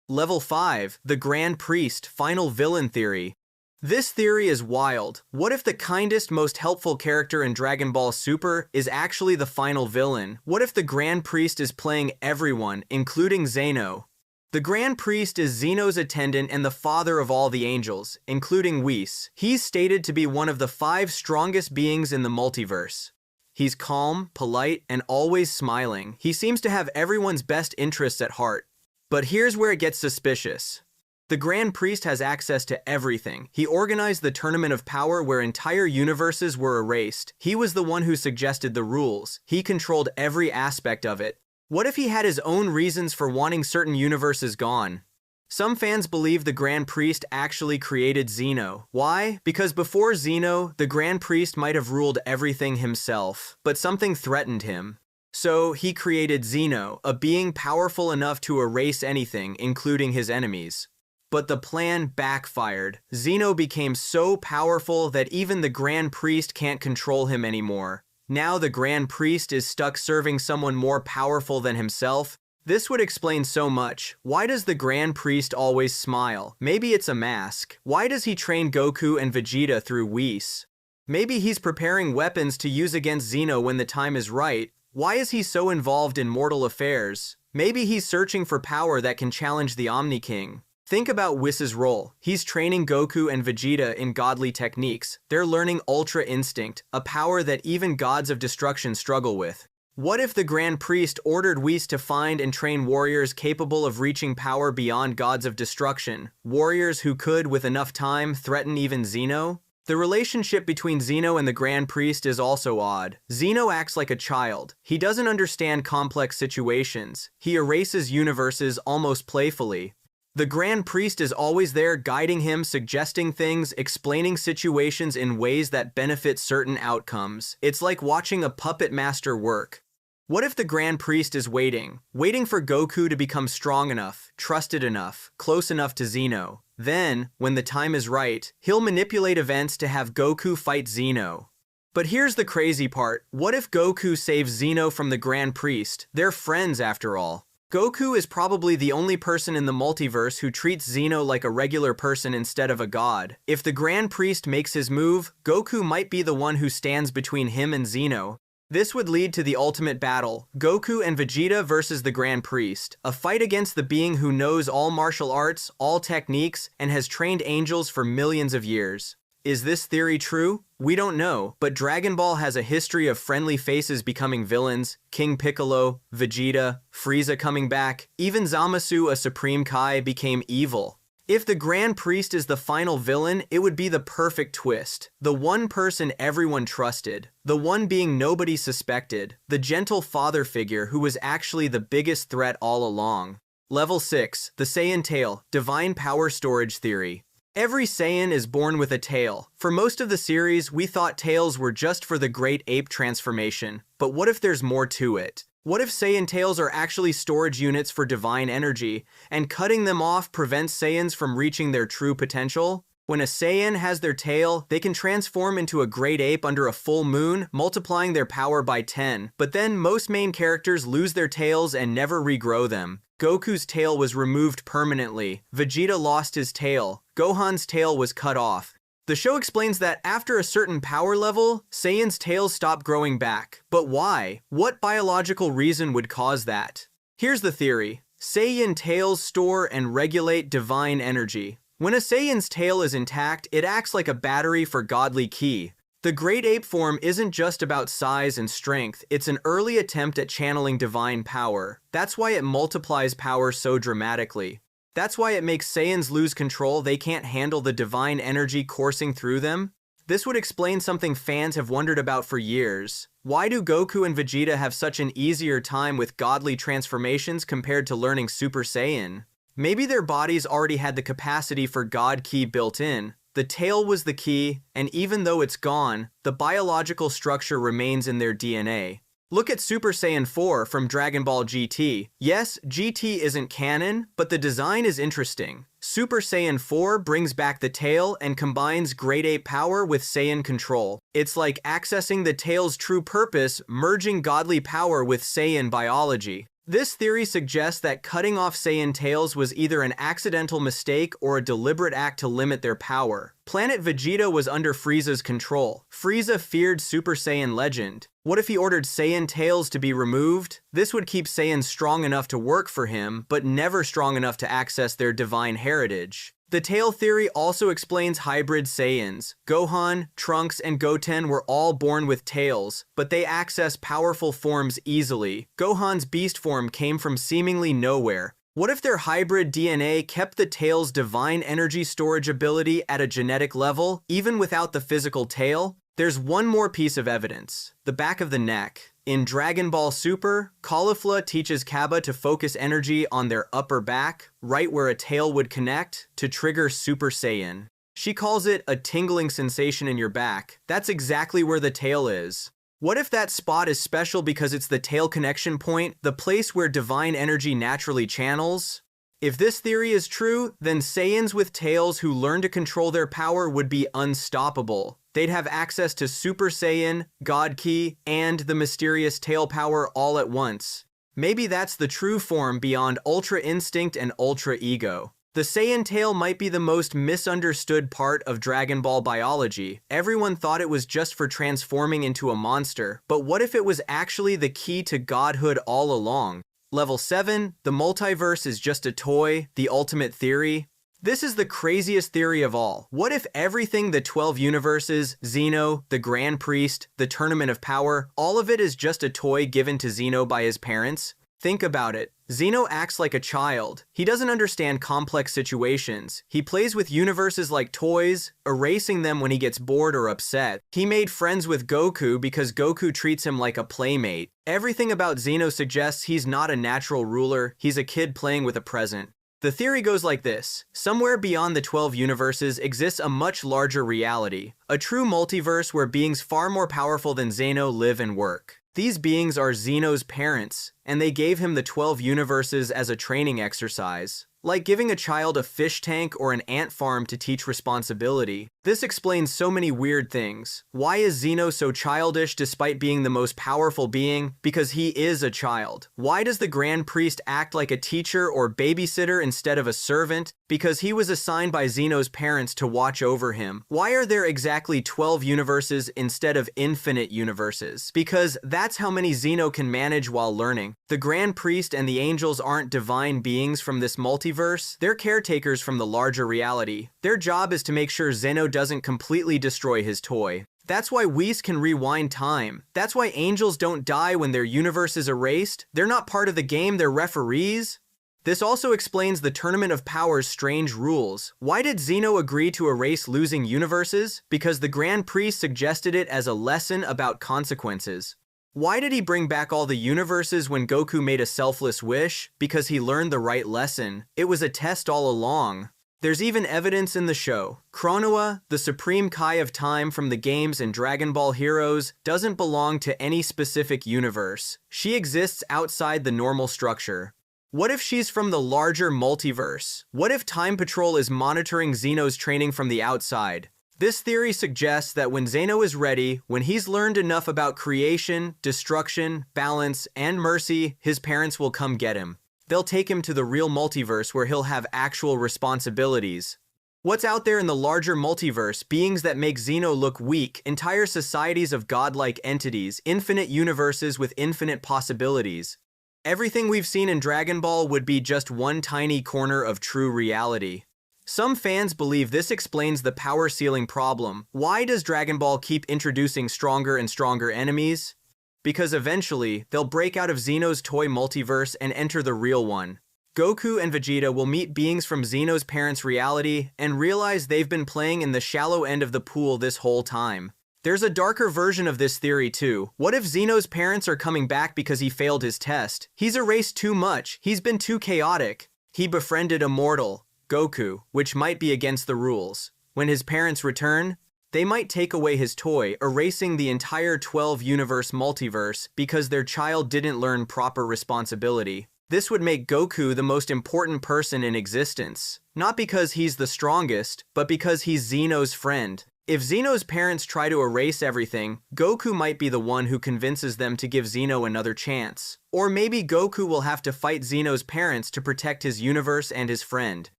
Speaker 1: Level 5, the Grand Priest Final Villain Theory. This theory is wild. What if the kindest, most helpful character in Dragon Ball Super is actually the final villain? What if the Grand Priest is playing everyone, including Zeno? The Grand Priest is Zeno's attendant and the father of all the angels, including Whis. He's stated to be one of the 5 strongest beings in the multiverse. He's calm, polite, and always smiling. He seems to have everyone's best interests at heart. But here's where it gets suspicious. The Grand Priest has access to everything. He organized the Tournament of Power where entire universes were erased. He was the one who suggested the rules. He controlled every aspect of it. What if he had his own reasons for wanting certain universes gone? Some fans believe the Grand Priest actually created Zeno. Why? Because before Zeno, the Grand Priest might have ruled everything himself, but something threatened him. So he created Zeno, a being powerful enough to erase anything, including his enemies. But the plan backfired. Zeno became so powerful that even the Grand Priest can't control him anymore. Now the Grand Priest is stuck serving someone more powerful than himself. This would explain so much. Why does the Grand Priest always smile? Maybe it's a mask. Why does he train Goku and Vegeta through Whis? Maybe he's preparing weapons to use against Xeno when the time is right. Why is he so involved in mortal affairs? Maybe he's searching for power that can challenge the Omni King. Think about Whis' role. He's training Goku and Vegeta in godly techniques. They're learning Ultra Instinct, a power that even gods of destruction struggle with. What if the Grand Priest ordered Whis to find and train warriors capable of reaching power beyond gods of destruction? Warriors who could, with enough time, threaten even Xeno? The relationship between Xeno and the Grand Priest is also odd. Xeno acts like a child. He doesn't understand complex situations. He erases universes almost playfully. The Grand Priest is always there guiding him, suggesting things, explaining situations in ways that benefit certain outcomes. It's like watching a puppet master work. What if the Grand Priest is waiting for Goku to become strong enough, trusted enough, close enough to Xeno? Then, when the time is right, he'll manipulate events to have Goku fight Xeno. But here's the crazy part. What if Goku saves Xeno from the Grand Priest? They're friends after all. Goku is probably the only person in the multiverse who treats Xeno like a regular person instead of a god. If the Grand Priest makes his move, Goku might be the one who stands between him and Xeno. This would lead to the ultimate battle, Goku and Vegeta versus the Grand Priest, a fight against the being who knows all martial arts, all techniques, and has trained angels for millions of years. Is this theory true? We don't know, but Dragon Ball has a history of friendly faces becoming villains, King Piccolo, Vegeta, Frieza coming back, even Zamasu, a Supreme Kai, became evil. If the Grand Priest is the final villain, it would be the perfect twist. The one person everyone trusted. The one being nobody suspected. The gentle father figure who was actually the biggest threat all along. Level 6. The Saiyan Tail. Divine Power Storage Theory. Every Saiyan is born with a tail. For most of the series, we thought tails were just for the Great Ape transformation. But what if there's more to it? What if Saiyan tails are actually storage units for divine energy, and cutting them off prevents Saiyans from reaching their true potential? When a Saiyan has their tail, they can transform into a great ape under a full moon, multiplying their power by 10. But then most main characters lose their tails and never regrow them. Goku's tail was removed permanently. Vegeta lost his tail. Gohan's tail was cut off. The show explains that after a certain power level, Saiyan's tails stop growing back. But why? What biological reason would cause that? Here's the theory. Saiyan tails store and regulate divine energy. When a Saiyan's tail is intact, it acts like a battery for godly ki. The Great Ape form isn't just about size and strength, it's an early attempt at channeling divine power. That's why it multiplies power so dramatically. That's why it makes Saiyans lose control. They can't handle the divine energy coursing through them. This would explain something fans have wondered about for years. Why do Goku and Vegeta have such an easier time with godly transformations compared to learning Super Saiyan? Maybe their bodies already had the capacity for God Ki built in. The tail was the key, and even though it's gone, the biological structure remains in their DNA. Look at Super Saiyan 4 from Dragon Ball GT. Yes, GT isn't canon, but the design is interesting. Super Saiyan 4 brings back the tail and combines Great Ape power with Saiyan control. It's like accessing the tail's true purpose, merging godly power with Saiyan biology. This theory suggests that cutting off Saiyan tails was either an accidental mistake or a deliberate act to limit their power. Planet Vegeta was under Frieza's control. Frieza feared Super Saiyan Legend. What if he ordered Saiyan tails to be removed? This would keep Saiyans strong enough to work for him, but never strong enough to access their divine heritage. The tail theory also explains hybrid Saiyans. Gohan, Trunks, and Goten were all born with tails, but they access powerful forms easily. Gohan's beast form came from seemingly nowhere. What if their hybrid DNA kept the tail's divine energy storage ability at a genetic level, even without the physical tail? There's one more piece of evidence. The back of the neck. In Dragon Ball Super, Caulifla teaches Cabba to focus energy on their upper back, right where a tail would connect, to trigger Super Saiyan. She calls it a tingling sensation in your back. That's exactly where the tail is. What if that spot is special because it's the tail connection point, the place where divine energy naturally channels? If this theory is true, then Saiyans with tails who learn to control their power would be unstoppable. They'd have access to Super Saiyan, God Ki, and the mysterious tail power all at once. Maybe that's the true form beyond Ultra Instinct and Ultra Ego. The Saiyan tail might be the most misunderstood part of Dragon Ball biology. Everyone thought it was just for transforming into a monster, but what if it was actually the key to godhood all along? Level 7, the multiverse is just a toy, the ultimate theory. This is the craziest theory of all. What if everything, the 12 universes, Zeno, the Grand Priest, the Tournament of Power, all of it is just a toy given to Zeno by his parents? Think about it. Zeno acts like a child. He doesn't understand complex situations. He plays with universes like toys, erasing them when he gets bored or upset. He made friends with Goku because Goku treats him like a playmate. Everything about Zeno suggests he's not a natural ruler, he's a kid playing with a present. The theory goes like this. Somewhere beyond the 12 universes exists a much larger reality, a true multiverse where beings far more powerful than Zeno live and work. These beings are Zeno's parents, and they gave him the 12 universes as a training exercise. Like giving a child a fish tank or an ant farm to teach responsibility. This explains so many weird things. Why is Zeno so childish despite being the most powerful being? Because he is a child. Why does the Grand Priest act like a teacher or babysitter instead of a servant? Because he was assigned by Zeno's parents to watch over him. Why are there exactly 12 universes instead of infinite universes? Because that's how many Zeno can manage while learning. The Grand Priest and the angels aren't divine beings from this multiverse. They're caretakers from the larger reality. Their job is to make sure Zeno doesn't completely destroy his toy. That's why Whis can rewind time. That's why angels don't die when their universe is erased. They're not part of the game, they're referees. This also explains the Tournament of Power's strange rules. Why did Zeno agree to erase losing universes? Because the Grand Priest suggested it as a lesson about consequences. Why did he bring back all the universes when Goku made a selfless wish? Because he learned the right lesson. It was a test all along. There's even evidence in the show. Chronoa, the supreme Kai of time from the games and Dragon Ball Heroes, doesn't belong to any specific universe. She exists outside the normal structure. What if she's from the larger multiverse? What if Time Patrol is monitoring Zeno's training from the outside? This theory suggests that when Zeno is ready, when he's learned enough about creation, destruction, balance, and mercy, his parents will come get him. They'll take him to the real multiverse where he'll have actual responsibilities. What's out there in the larger multiverse? Beings that make Zeno look weak, entire societies of godlike entities, infinite universes with infinite possibilities. Everything we've seen in Dragon Ball would be just one tiny corner of true reality. Some fans believe this explains the power ceiling problem. Why does Dragon Ball keep introducing stronger and stronger enemies? Because eventually, they'll break out of Zeno's toy multiverse and enter the real one. Goku and Vegeta will meet beings from Zeno's parents' reality and realize they've been playing in the shallow end of the pool this whole time. There's a darker version of this theory too. What if Zeno's parents are coming back because he failed his test? He's erased too much. He's been too chaotic. He befriended a mortal, Goku, which might be against the rules. When his parents return, they might take away his toy, erasing the entire 12-universe multiverse because their child didn't learn proper responsibility. This would make Goku the most important person in existence. Not because he's the strongest, but because he's Zeno's friend. If Zeno's parents try to erase everything, Goku might be the one who convinces them to give Zeno another chance. Or maybe Goku will have to fight Zeno's parents to protect his universe and his friend.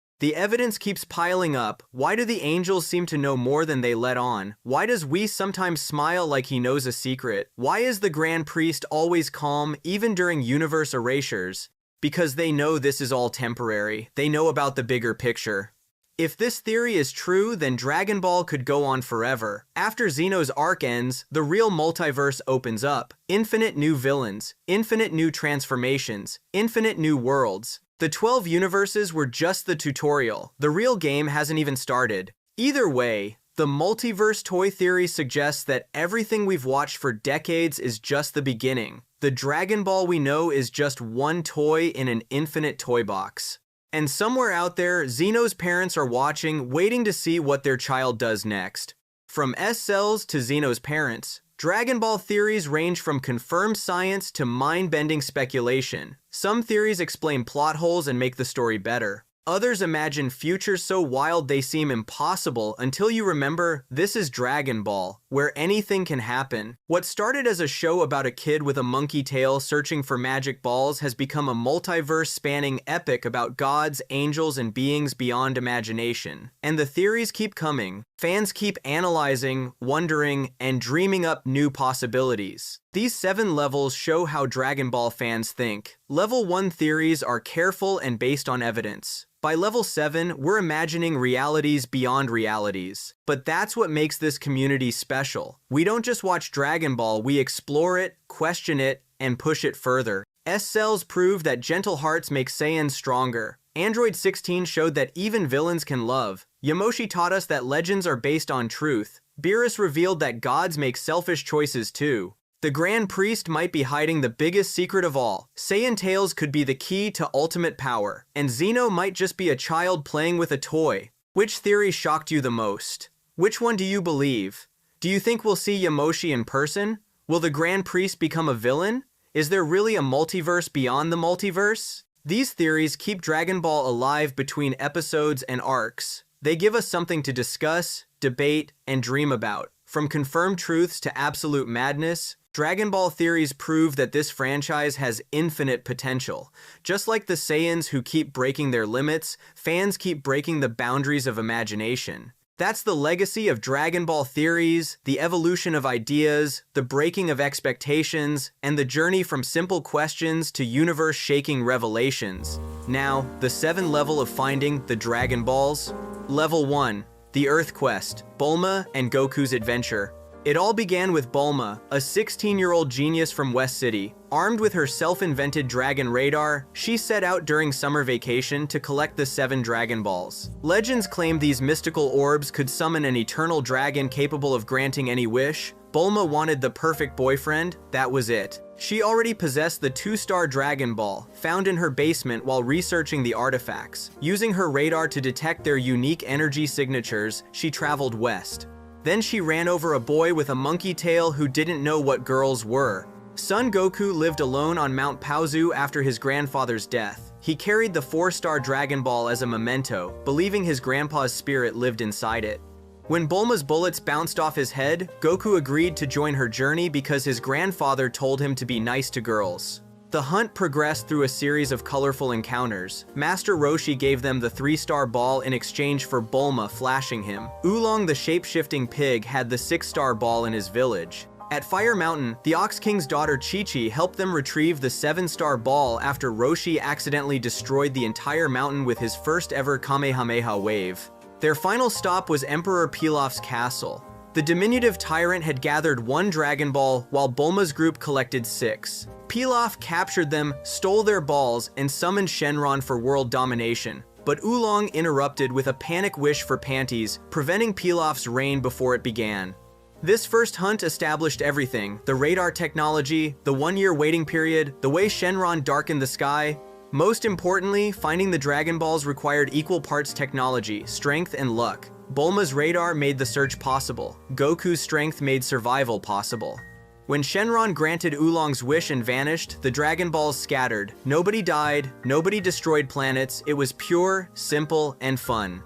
Speaker 1: The evidence keeps piling up. Why do the angels seem to know more than they let on? Why does Whis sometimes smile like he knows a secret? Why is the Grand Priest always calm, even during universe erasures? Because they know this is all temporary. They know about the bigger picture. If this theory is true, then Dragon Ball could go on forever. After Zeno's arc ends, the real multiverse opens up. Infinite new villains, infinite new transformations, infinite new worlds. The 12 universes were just the tutorial. The real game hasn't even started. Either way, the multiverse toy theory suggests that everything we've watched for decades is just the beginning. The Dragon Ball we know is just one toy in an infinite toy box. And somewhere out there, Zeno's parents are watching, waiting to see what their child does next. From S-Cells to Zeno's parents, Dragon Ball theories range from confirmed science to mind-bending speculation. Some theories explain plot holes and make the story better. Others imagine futures so wild they seem impossible until you remember this is Dragon Ball, where anything can happen. What started as a show about a kid with a monkey tail searching for magic balls has become a multiverse-spanning epic about gods, angels, and beings beyond imagination. And the theories keep coming. Fans keep analyzing, wondering, and dreaming up new possibilities. These 7 levels show how Dragon Ball fans think. Level 1 theories are careful and based on evidence. By level 7, we're imagining realities beyond realities. But that's what makes this community special. We don't just watch Dragon Ball, we explore it, question it, and push it further. S-Cells prove that gentle hearts make Saiyans stronger. Android 16 showed that even villains can love. Yamoshi taught us that legends are based on truth. Beerus revealed that gods make selfish choices too. The Grand Priest might be hiding the biggest secret of all. Saiyan tails could be the key to ultimate power. And Zeno might just be a child playing with a toy. Which theory shocked you the most? Which one do you believe? Do you think we'll see Yamoshi in person? Will the Grand Priest become a villain? Is there really a multiverse beyond the multiverse? These theories keep Dragon Ball alive between episodes and arcs. They give us something to discuss, debate, and dream about. From confirmed truths to absolute madness, Dragon Ball theories prove that this franchise has infinite potential. Just like the Saiyans who keep breaking their limits, fans keep breaking the boundaries of imagination. That's the legacy of Dragon Ball theories, the evolution of ideas, the breaking of expectations, and the journey from simple questions to universe-shaking revelations. Now, the 7th level of finding the Dragon Balls. Level 1. The Earth Quest, Bulma and Goku's Adventure. It all began with Bulma, a 16-year-old genius from West City. Armed with her self-invented dragon radar, she set out during summer vacation to collect the 7 Dragon Balls. Legends claim these mystical orbs could summon an eternal dragon capable of granting any wish. Bulma wanted the perfect boyfriend, that was it. She already possessed the 2-star Dragon Ball, found in her basement while researching the artifacts. Using her radar to detect their unique energy signatures, she traveled west. Then she ran over a boy with a monkey tail who didn't know what girls were. Son Goku lived alone on Mount Paozu after his grandfather's death. He carried the 4-star Dragon Ball as a memento, believing his grandpa's spirit lived inside it. When Bulma's bullets bounced off his head, Goku agreed to join her journey because his grandfather told him to be nice to girls. The hunt progressed through a series of colorful encounters. Master Roshi gave them the 3-star ball in exchange for Bulma flashing him. Oolong the shape-shifting pig had the 6-star ball in his village. At Fire Mountain, the Ox King's daughter Chi-Chi helped them retrieve the 7-star ball after Roshi accidentally destroyed the entire mountain with his first ever Kamehameha wave. Their final stop was Emperor Pilaf's castle. The diminutive tyrant had gathered 1 Dragon Ball while Bulma's group collected 6. Pilaf captured them, stole their balls, and summoned Shenron for world domination. But Oolong interrupted with a panic wish for panties, preventing Pilaf's reign before it began. This first hunt established everything: the radar technology, the 1-year waiting period, the way Shenron darkened the sky. Most importantly, finding the Dragon Balls required equal parts technology, strength, and luck. Bulma's radar made the search possible. Goku's strength made survival possible. When Shenron granted Oolong's wish and vanished, the Dragon Balls scattered. Nobody died, nobody destroyed planets, it was pure, simple, and fun.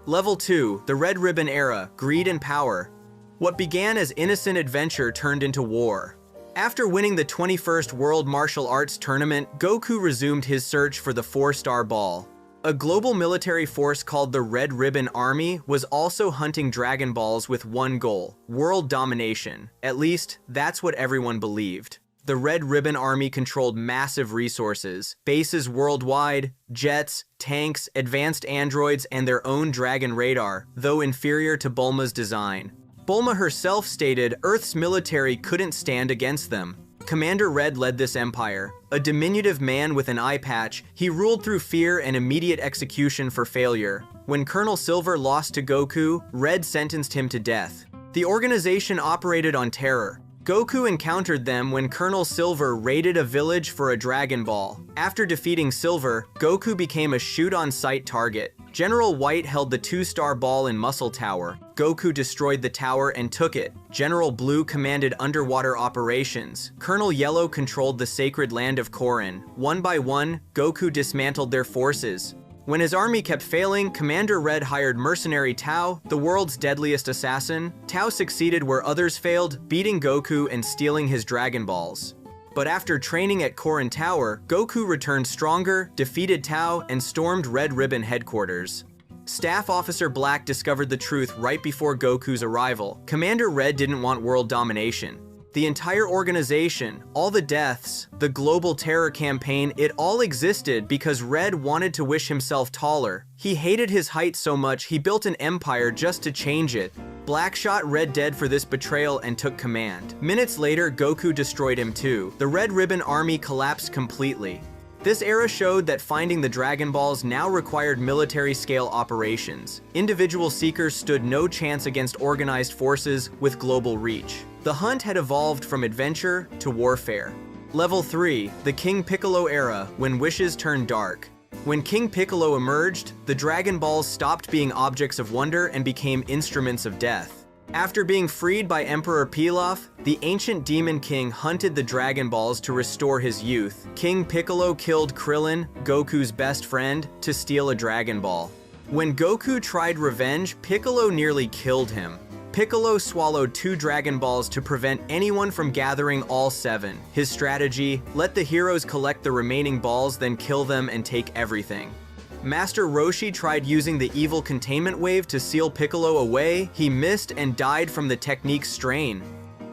Speaker 1: Level 2, the Red Ribbon Era, Greed and Power. What began as innocent adventure turned into war. After winning the 21st World Martial Arts Tournament, Goku resumed his search for the 4-star ball. A global military force called the Red Ribbon Army was also hunting Dragon Balls with one goal: world domination. At least, that's what everyone believed. The Red Ribbon Army controlled massive resources, bases worldwide, jets, tanks, advanced androids, and their own dragon radar, though inferior to Bulma's design. Bulma herself stated Earth's military couldn't stand against them. Commander Red led this empire. A diminutive man with an eye patch, he ruled through fear and immediate execution for failure. When Colonel Silver lost to Goku, Red sentenced him to death. The organization operated on terror. Goku encountered them when Colonel Silver raided a village for a Dragon Ball. After defeating Silver, Goku became a shoot-on-sight target. General White held the 2-star ball in Muscle Tower. Goku destroyed the tower and took it. General Blue commanded underwater operations. Colonel Yellow controlled the sacred land of Korin. One by one, Goku dismantled their forces. When his army kept failing, Commander Red hired mercenary Tao, the world's deadliest assassin. Tao succeeded where others failed, beating Goku and stealing his Dragon Balls. But after training at Korin Tower, Goku returned stronger, defeated Tao, and stormed Red Ribbon headquarters. Staff Officer Black discovered the truth right before Goku's arrival. Commander Red didn't want world domination. The entire organization, all the deaths, the global terror campaign, it all existed because Red wanted to wish himself taller. He hated his height so much he built an empire just to change it. Black shot Red dead for this betrayal and took command. Minutes later, Goku destroyed him too. The Red Ribbon army collapsed completely. This era showed that finding the Dragon Balls now required military-scale operations. Individual seekers stood no chance against organized forces with global reach. The hunt had evolved from adventure to warfare. Level 3, the King Piccolo era, when wishes turned dark. When King Piccolo emerged, the Dragon Balls stopped being objects of wonder and became instruments of death. After being freed by Emperor Pilaf, the ancient Demon King hunted the Dragon Balls to restore his youth. King Piccolo killed Krillin, Goku's best friend, to steal a Dragon Ball. When Goku tried revenge, Piccolo nearly killed him. Piccolo swallowed 2 Dragon Balls to prevent anyone from gathering all 7. His strategy: let the heroes collect the remaining balls, then kill them and take everything. Master Roshi tried using the evil containment wave to seal Piccolo away. He missed and died from the technique's strain.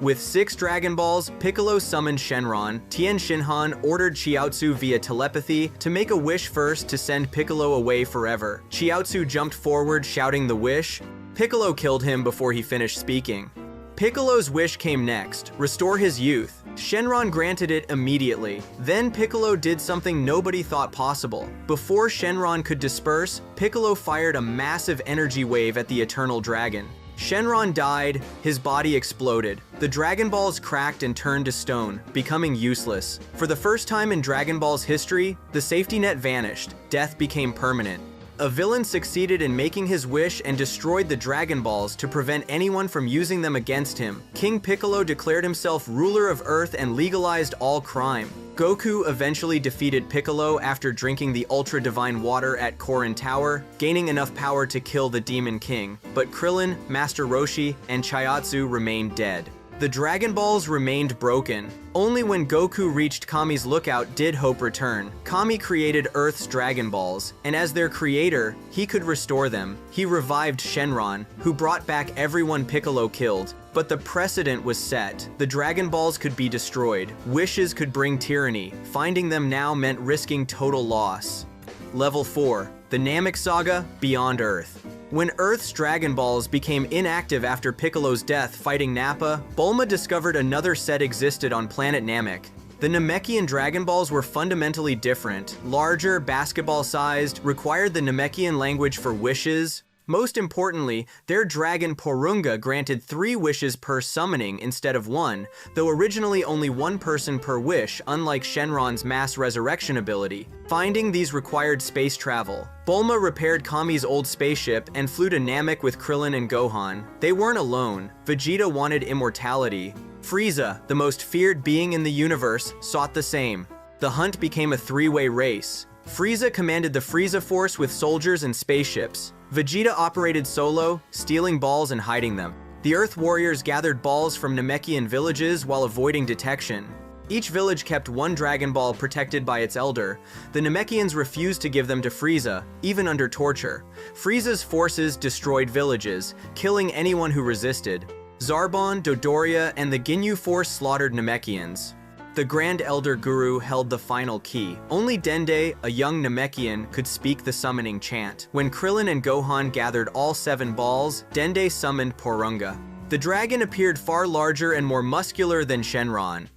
Speaker 1: With 6 Dragon Balls, Piccolo summoned Shenron. Tien Shinhan ordered Chiaotzu via telepathy to make a wish first to send Piccolo away forever. Chiaotzu jumped forward shouting the wish. Piccolo killed him before he finished speaking. Piccolo's wish came next: restore his youth. Shenron granted it immediately. Then Piccolo did something nobody thought possible. Before Shenron could disperse, Piccolo fired a massive energy wave at the Eternal Dragon. Shenron died, his body exploded. The Dragon Balls cracked and turned to stone, becoming useless. For the first time in Dragon Ball's history, the safety net vanished. Death became permanent. A villain succeeded in making his wish and destroyed the Dragon Balls to prevent anyone from using them against him. King Piccolo declared himself ruler of Earth and legalized all crime. Goku eventually defeated Piccolo after drinking the Ultra Divine Water at Korin Tower, gaining enough power to kill the Demon King. But Krillin, Master Roshi, and Chiaotzu remained dead. The Dragon Balls remained broken. Only when Goku reached Kami's lookout did hope return. Kami created Earth's Dragon Balls, and as their creator, he could restore them. He revived Shenron, who brought back everyone Piccolo killed. But the precedent was set. The Dragon Balls could be destroyed. Wishes could bring tyranny. Finding them now meant risking total loss. Level 4, the Namek Saga, Beyond Earth. When Earth's Dragon Balls became inactive after Piccolo's death fighting Nappa, Bulma discovered another set existed on planet Namek. The Namekian Dragon Balls were fundamentally different. Larger, basketball-sized, required the Namekian language for wishes. Most importantly, their dragon Porunga granted 3 wishes per summoning instead of 1, though originally only 1 person per wish, unlike Shenron's mass resurrection ability. Finding these required space travel. Bulma repaired Kami's old spaceship and flew to Namek with Krillin and Gohan. They weren't alone. Vegeta wanted immortality. Frieza, the most feared being in the universe, sought the same. The hunt became a 3-way race. Frieza commanded the Frieza Force with soldiers and spaceships. Vegeta operated solo, stealing balls and hiding them. The Earth Warriors gathered balls from Namekian villages while avoiding detection. Each village kept 1 Dragon Ball protected by its elder. The Namekians refused to give them to Frieza, even under torture. Frieza's forces destroyed villages, killing anyone who resisted. Zarbon, Dodoria, and the Ginyu Force slaughtered Namekians. The Grand Elder Guru held the final key. Only Dende, a young Namekian, could speak the summoning chant. When Krillin and Gohan gathered all 7 balls, Dende summoned Porunga. The dragon appeared far larger and more muscular than Shenron.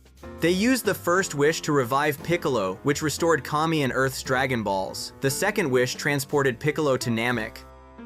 Speaker 1: They used the first wish to revive Piccolo, which restored Kami and Earth's Dragon Balls. The second wish transported Piccolo to Namek.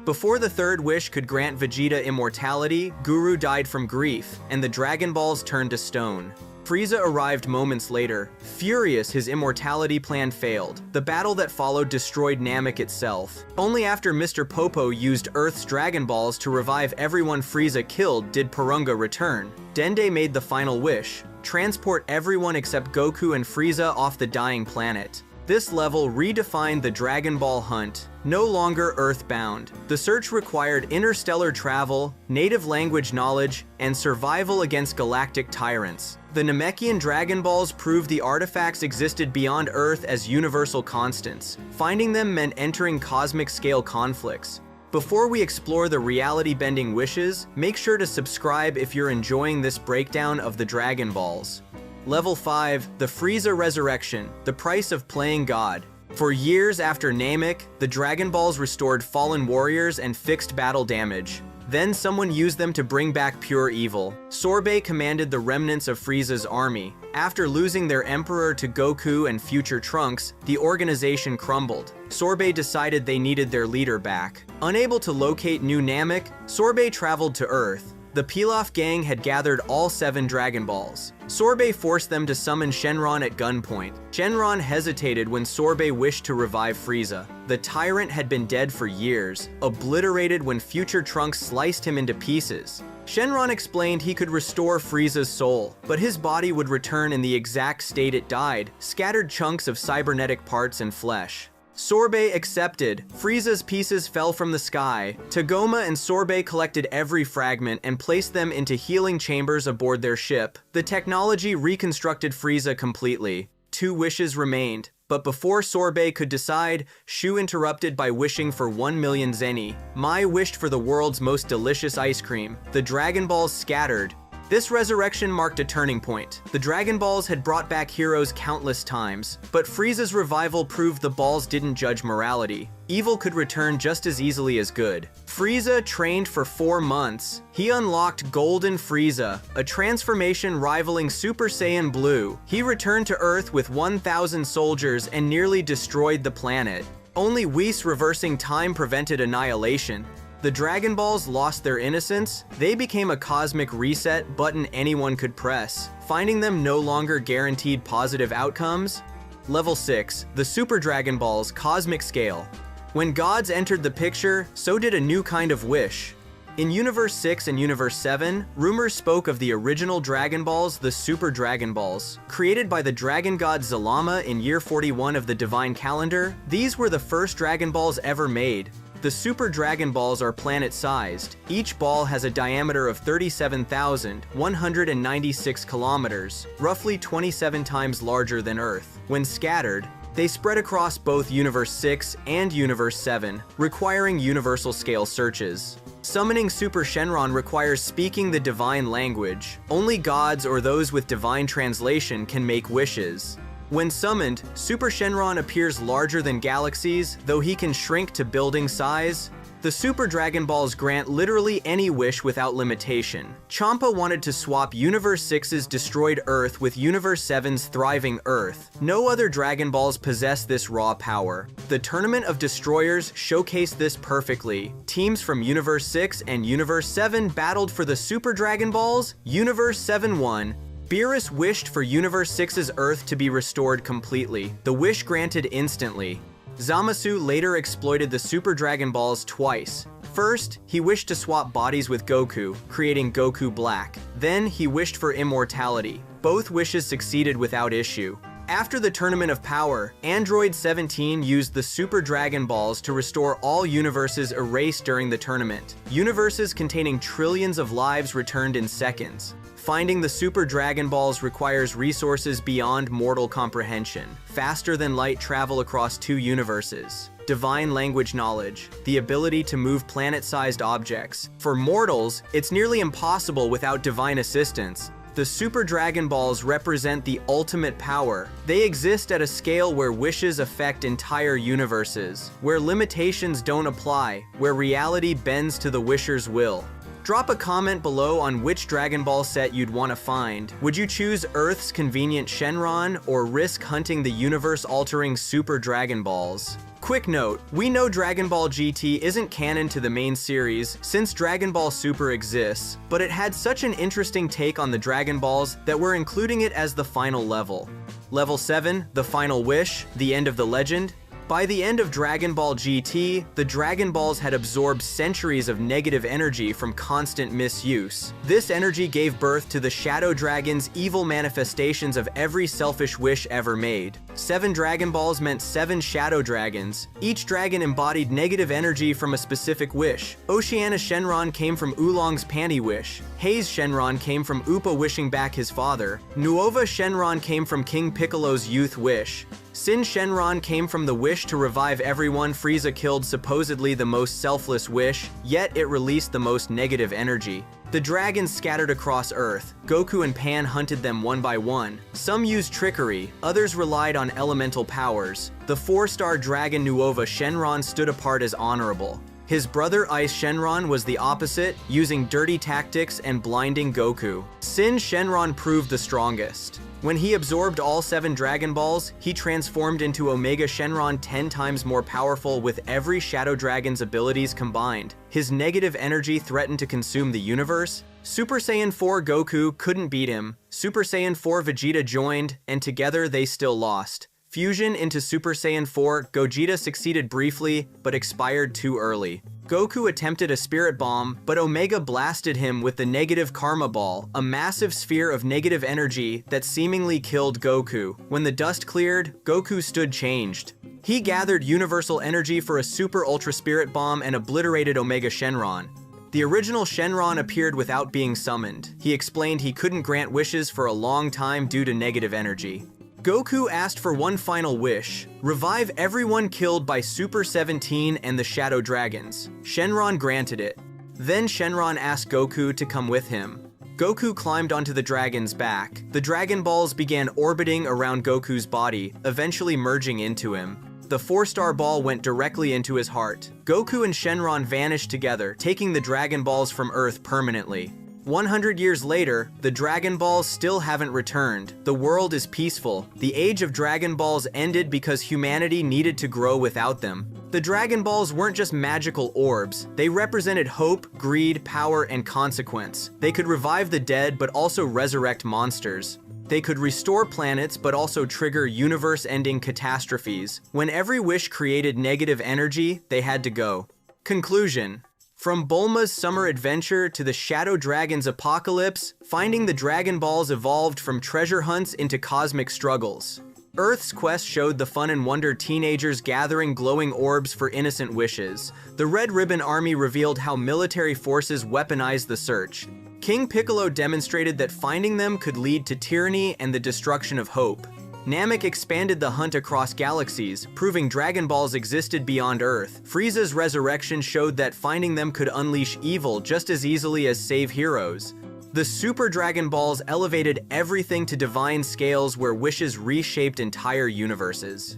Speaker 1: Before the third wish could grant Vegeta immortality, Guru died from grief, and the Dragon Balls turned to stone. Frieza arrived moments later. Furious, his immortality plan failed. The battle that followed destroyed Namek itself. Only after Mr. Popo used Earth's Dragon Balls to revive everyone Frieza killed did Porunga return. Dende made the final wish: transport everyone except Goku and Frieza off the dying planet. This level redefined the Dragon Ball hunt, no longer earthbound. The search required interstellar travel, native language knowledge, and survival against galactic tyrants. The Namekian Dragon Balls proved the artifacts existed beyond Earth as universal constants. Finding them meant entering cosmic-scale conflicts. Before we explore the reality-bending wishes, make sure to subscribe if you're enjoying this breakdown of the Dragon Balls. Level 5, the Frieza Resurrection, the price of playing God. For years after Namek, the Dragon Balls restored fallen warriors and fixed battle damage. Then someone used them to bring back pure evil. Sorbet commanded the remnants of Frieza's army. After losing their emperor to Goku and future Trunks, the organization crumbled. Sorbet decided they needed their leader back. Unable to locate New Namek, Sorbet traveled to Earth. The Pilaf gang had gathered all 7 Dragon Balls. Sorbet forced them to summon Shenron at gunpoint. Shenron hesitated when Sorbet wished to revive Frieza. The tyrant had been dead for years, obliterated when future Trunks sliced him into pieces. Shenron explained he could restore Frieza's soul, but his body would return in the exact state it died, scattered chunks of cybernetic parts and flesh. Sorbet accepted. Frieza's pieces fell from the sky. Tagoma and Sorbet collected every fragment and placed them into healing chambers aboard their ship. The technology reconstructed Frieza completely. 2 wishes remained, but before Sorbet could decide, Shu interrupted by wishing for 1 million Zeni. Mai wished for the world's most delicious ice cream. The Dragon Balls scattered. This resurrection marked a turning point. The Dragon Balls had brought back heroes countless times, but Frieza's revival proved the balls didn't judge morality. Evil could return just as easily as good. Frieza trained for 4 months. He unlocked Golden Frieza, a transformation rivaling Super Saiyan Blue. He returned to Earth with 1,000 soldiers and nearly destroyed the planet. Only Whis reversing time prevented annihilation. The Dragon Balls lost their innocence. They became a cosmic reset button anyone could press, finding them no longer guaranteed positive outcomes. Level 6, the Super Dragon Balls Cosmic Scale. When gods entered the picture, so did a new kind of wish. In Universe 6 and Universe 7, rumors spoke of the original Dragon Balls, the Super Dragon Balls. Created by the dragon god Zalama in year 41 of the Divine Calendar, these were the first Dragon Balls ever made. The Super Dragon Balls are planet-sized. Each ball has a diameter of 37,196 kilometers, roughly 27 times larger than Earth. When scattered, they spread across both Universe 6 and Universe 7, requiring universal scale searches. Summoning Super Shenron requires speaking the divine language. Only gods or those with divine translation can make wishes. When summoned, Super Shenron appears larger than galaxies, though he can shrink to building size. The Super Dragon Balls grant literally any wish without limitation. Champa wanted to swap Universe 6's destroyed Earth with Universe 7's thriving Earth. No other Dragon Balls possess this raw power. The Tournament of Destroyers showcased this perfectly. Teams from Universe 6 and Universe 7 battled for the Super Dragon Balls. Universe 7 won. Beerus wished for Universe 6's Earth to be restored completely. The wish granted instantly. Zamasu later exploited the Super Dragon Balls twice. First, he wished to swap bodies with Goku, creating Goku Black. Then, he wished for immortality. Both wishes succeeded without issue. After the Tournament of Power, Android 17 used the Super Dragon Balls to restore all universes erased during the tournament. Universes containing trillions of lives returned in seconds. Finding the Super Dragon Balls requires resources beyond mortal comprehension. Faster than light travel across 2 universes. Divine language knowledge. The ability to move planet-sized objects. For mortals, it's nearly impossible without divine assistance. The Super Dragon Balls represent the ultimate power. They exist at a scale where wishes affect entire universes, where limitations don't apply, where reality bends to the wisher's will. Drop a comment below on which Dragon Ball set you'd want to find. Would you choose Earth's convenient Shenron or risk hunting the universe-altering Super Dragon Balls? Quick note, we know Dragon Ball GT isn't canon to the main series since Dragon Ball Super exists, but it had such an interesting take on the Dragon Balls that we're including it as the final level. Level 7, the final wish, the end of the legend. By the end of Dragon Ball GT, the Dragon Balls had absorbed centuries of negative energy from constant misuse. This energy gave birth to the Shadow Dragon's evil manifestations of every selfish wish ever made. 7 Dragon Balls meant 7 Shadow Dragons. Each dragon embodied negative energy from a specific wish. Oceana Shenron came from Oolong's panty wish. Haze Shenron came from Appa wishing back his father. Nuova Shenron came from King Piccolo's youth wish. Sin Shenron came from the wish to revive everyone Frieza killed, supposedly the most selfless wish, yet it released the most negative energy. The dragons scattered across Earth. Goku and Pan hunted them one by one. Some used trickery, others relied on elemental powers. The 4-star dragon Nuova Shenron stood apart as honorable. His brother Ice Shenron was the opposite, using dirty tactics and blinding Goku. Sin Shenron proved the strongest. When he absorbed all 7 Dragon Balls, he transformed into Omega Shenron 10 times more powerful with every Shadow Dragon's abilities combined. His negative energy threatened to consume the universe. Super Saiyan 4 Goku couldn't beat him. Super Saiyan 4 Vegeta joined, and together they still lost. Fusion into Super Saiyan 4, Gogeta succeeded briefly, but expired too early. Goku attempted a Spirit Bomb, but Omega blasted him with the Negative Karma Ball, a massive sphere of negative energy that seemingly killed Goku. When the dust cleared, Goku stood changed. He gathered universal energy for a Super Ultra Spirit Bomb and obliterated Omega Shenron. The original Shenron appeared without being summoned. He explained he couldn't grant wishes for a long time due to negative energy. Goku asked for one final wish: revive everyone killed by Super 17 and the Shadow Dragons. Shenron granted it. Then Shenron asked Goku to come with him. Goku climbed onto the dragon's back. The Dragon Balls began orbiting around Goku's body, eventually merging into him. The 4-star ball went directly into his heart. Goku and Shenron vanished together, taking the Dragon Balls from Earth permanently. 100 years later, the Dragon Balls still haven't returned. The world is peaceful. The age of Dragon Balls ended because humanity needed to grow without them. The Dragon Balls weren't just magical orbs. They represented hope, greed, power, and consequence. They could revive the dead but also resurrect monsters. They could restore planets but also trigger universe-ending catastrophes. When every wish created negative energy, they had to go. Conclusion: from Bulma's summer adventure to the Shadow Dragon's apocalypse, finding the Dragon Balls evolved from treasure hunts into cosmic struggles. Earth's quest showed the fun and wonder teenagers gathering glowing orbs for innocent wishes. The Red Ribbon Army revealed how military forces weaponized the search. King Piccolo demonstrated that finding them could lead to tyranny and the destruction of hope. Namek expanded the hunt across galaxies, proving Dragon Balls existed beyond Earth. Frieza's resurrection showed that finding them could unleash evil just as easily as save heroes. The Super Dragon Balls elevated everything to divine scales where wishes reshaped entire universes.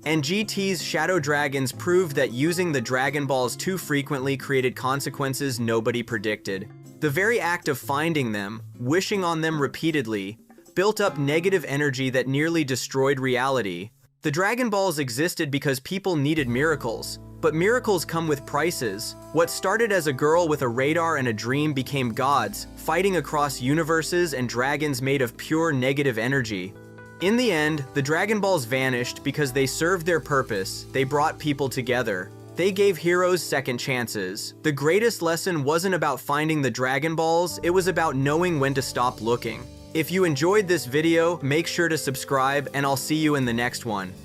Speaker 1: And GT's Shadow Dragons proved that using the Dragon Balls too frequently created consequences nobody predicted. The very act of finding them, wishing on them repeatedly, built up negative energy that nearly destroyed reality. The Dragon Balls existed because people needed miracles, but miracles come with prices. What started as a girl with a radar and a dream became gods, fighting across universes and dragons made of pure negative energy. In the end, the Dragon Balls vanished because they served their purpose. They brought people together. They gave heroes second chances. The greatest lesson wasn't about finding the Dragon Balls, it was about knowing when to stop looking. If you enjoyed this video, make sure to subscribe, and I'll see you in the next one.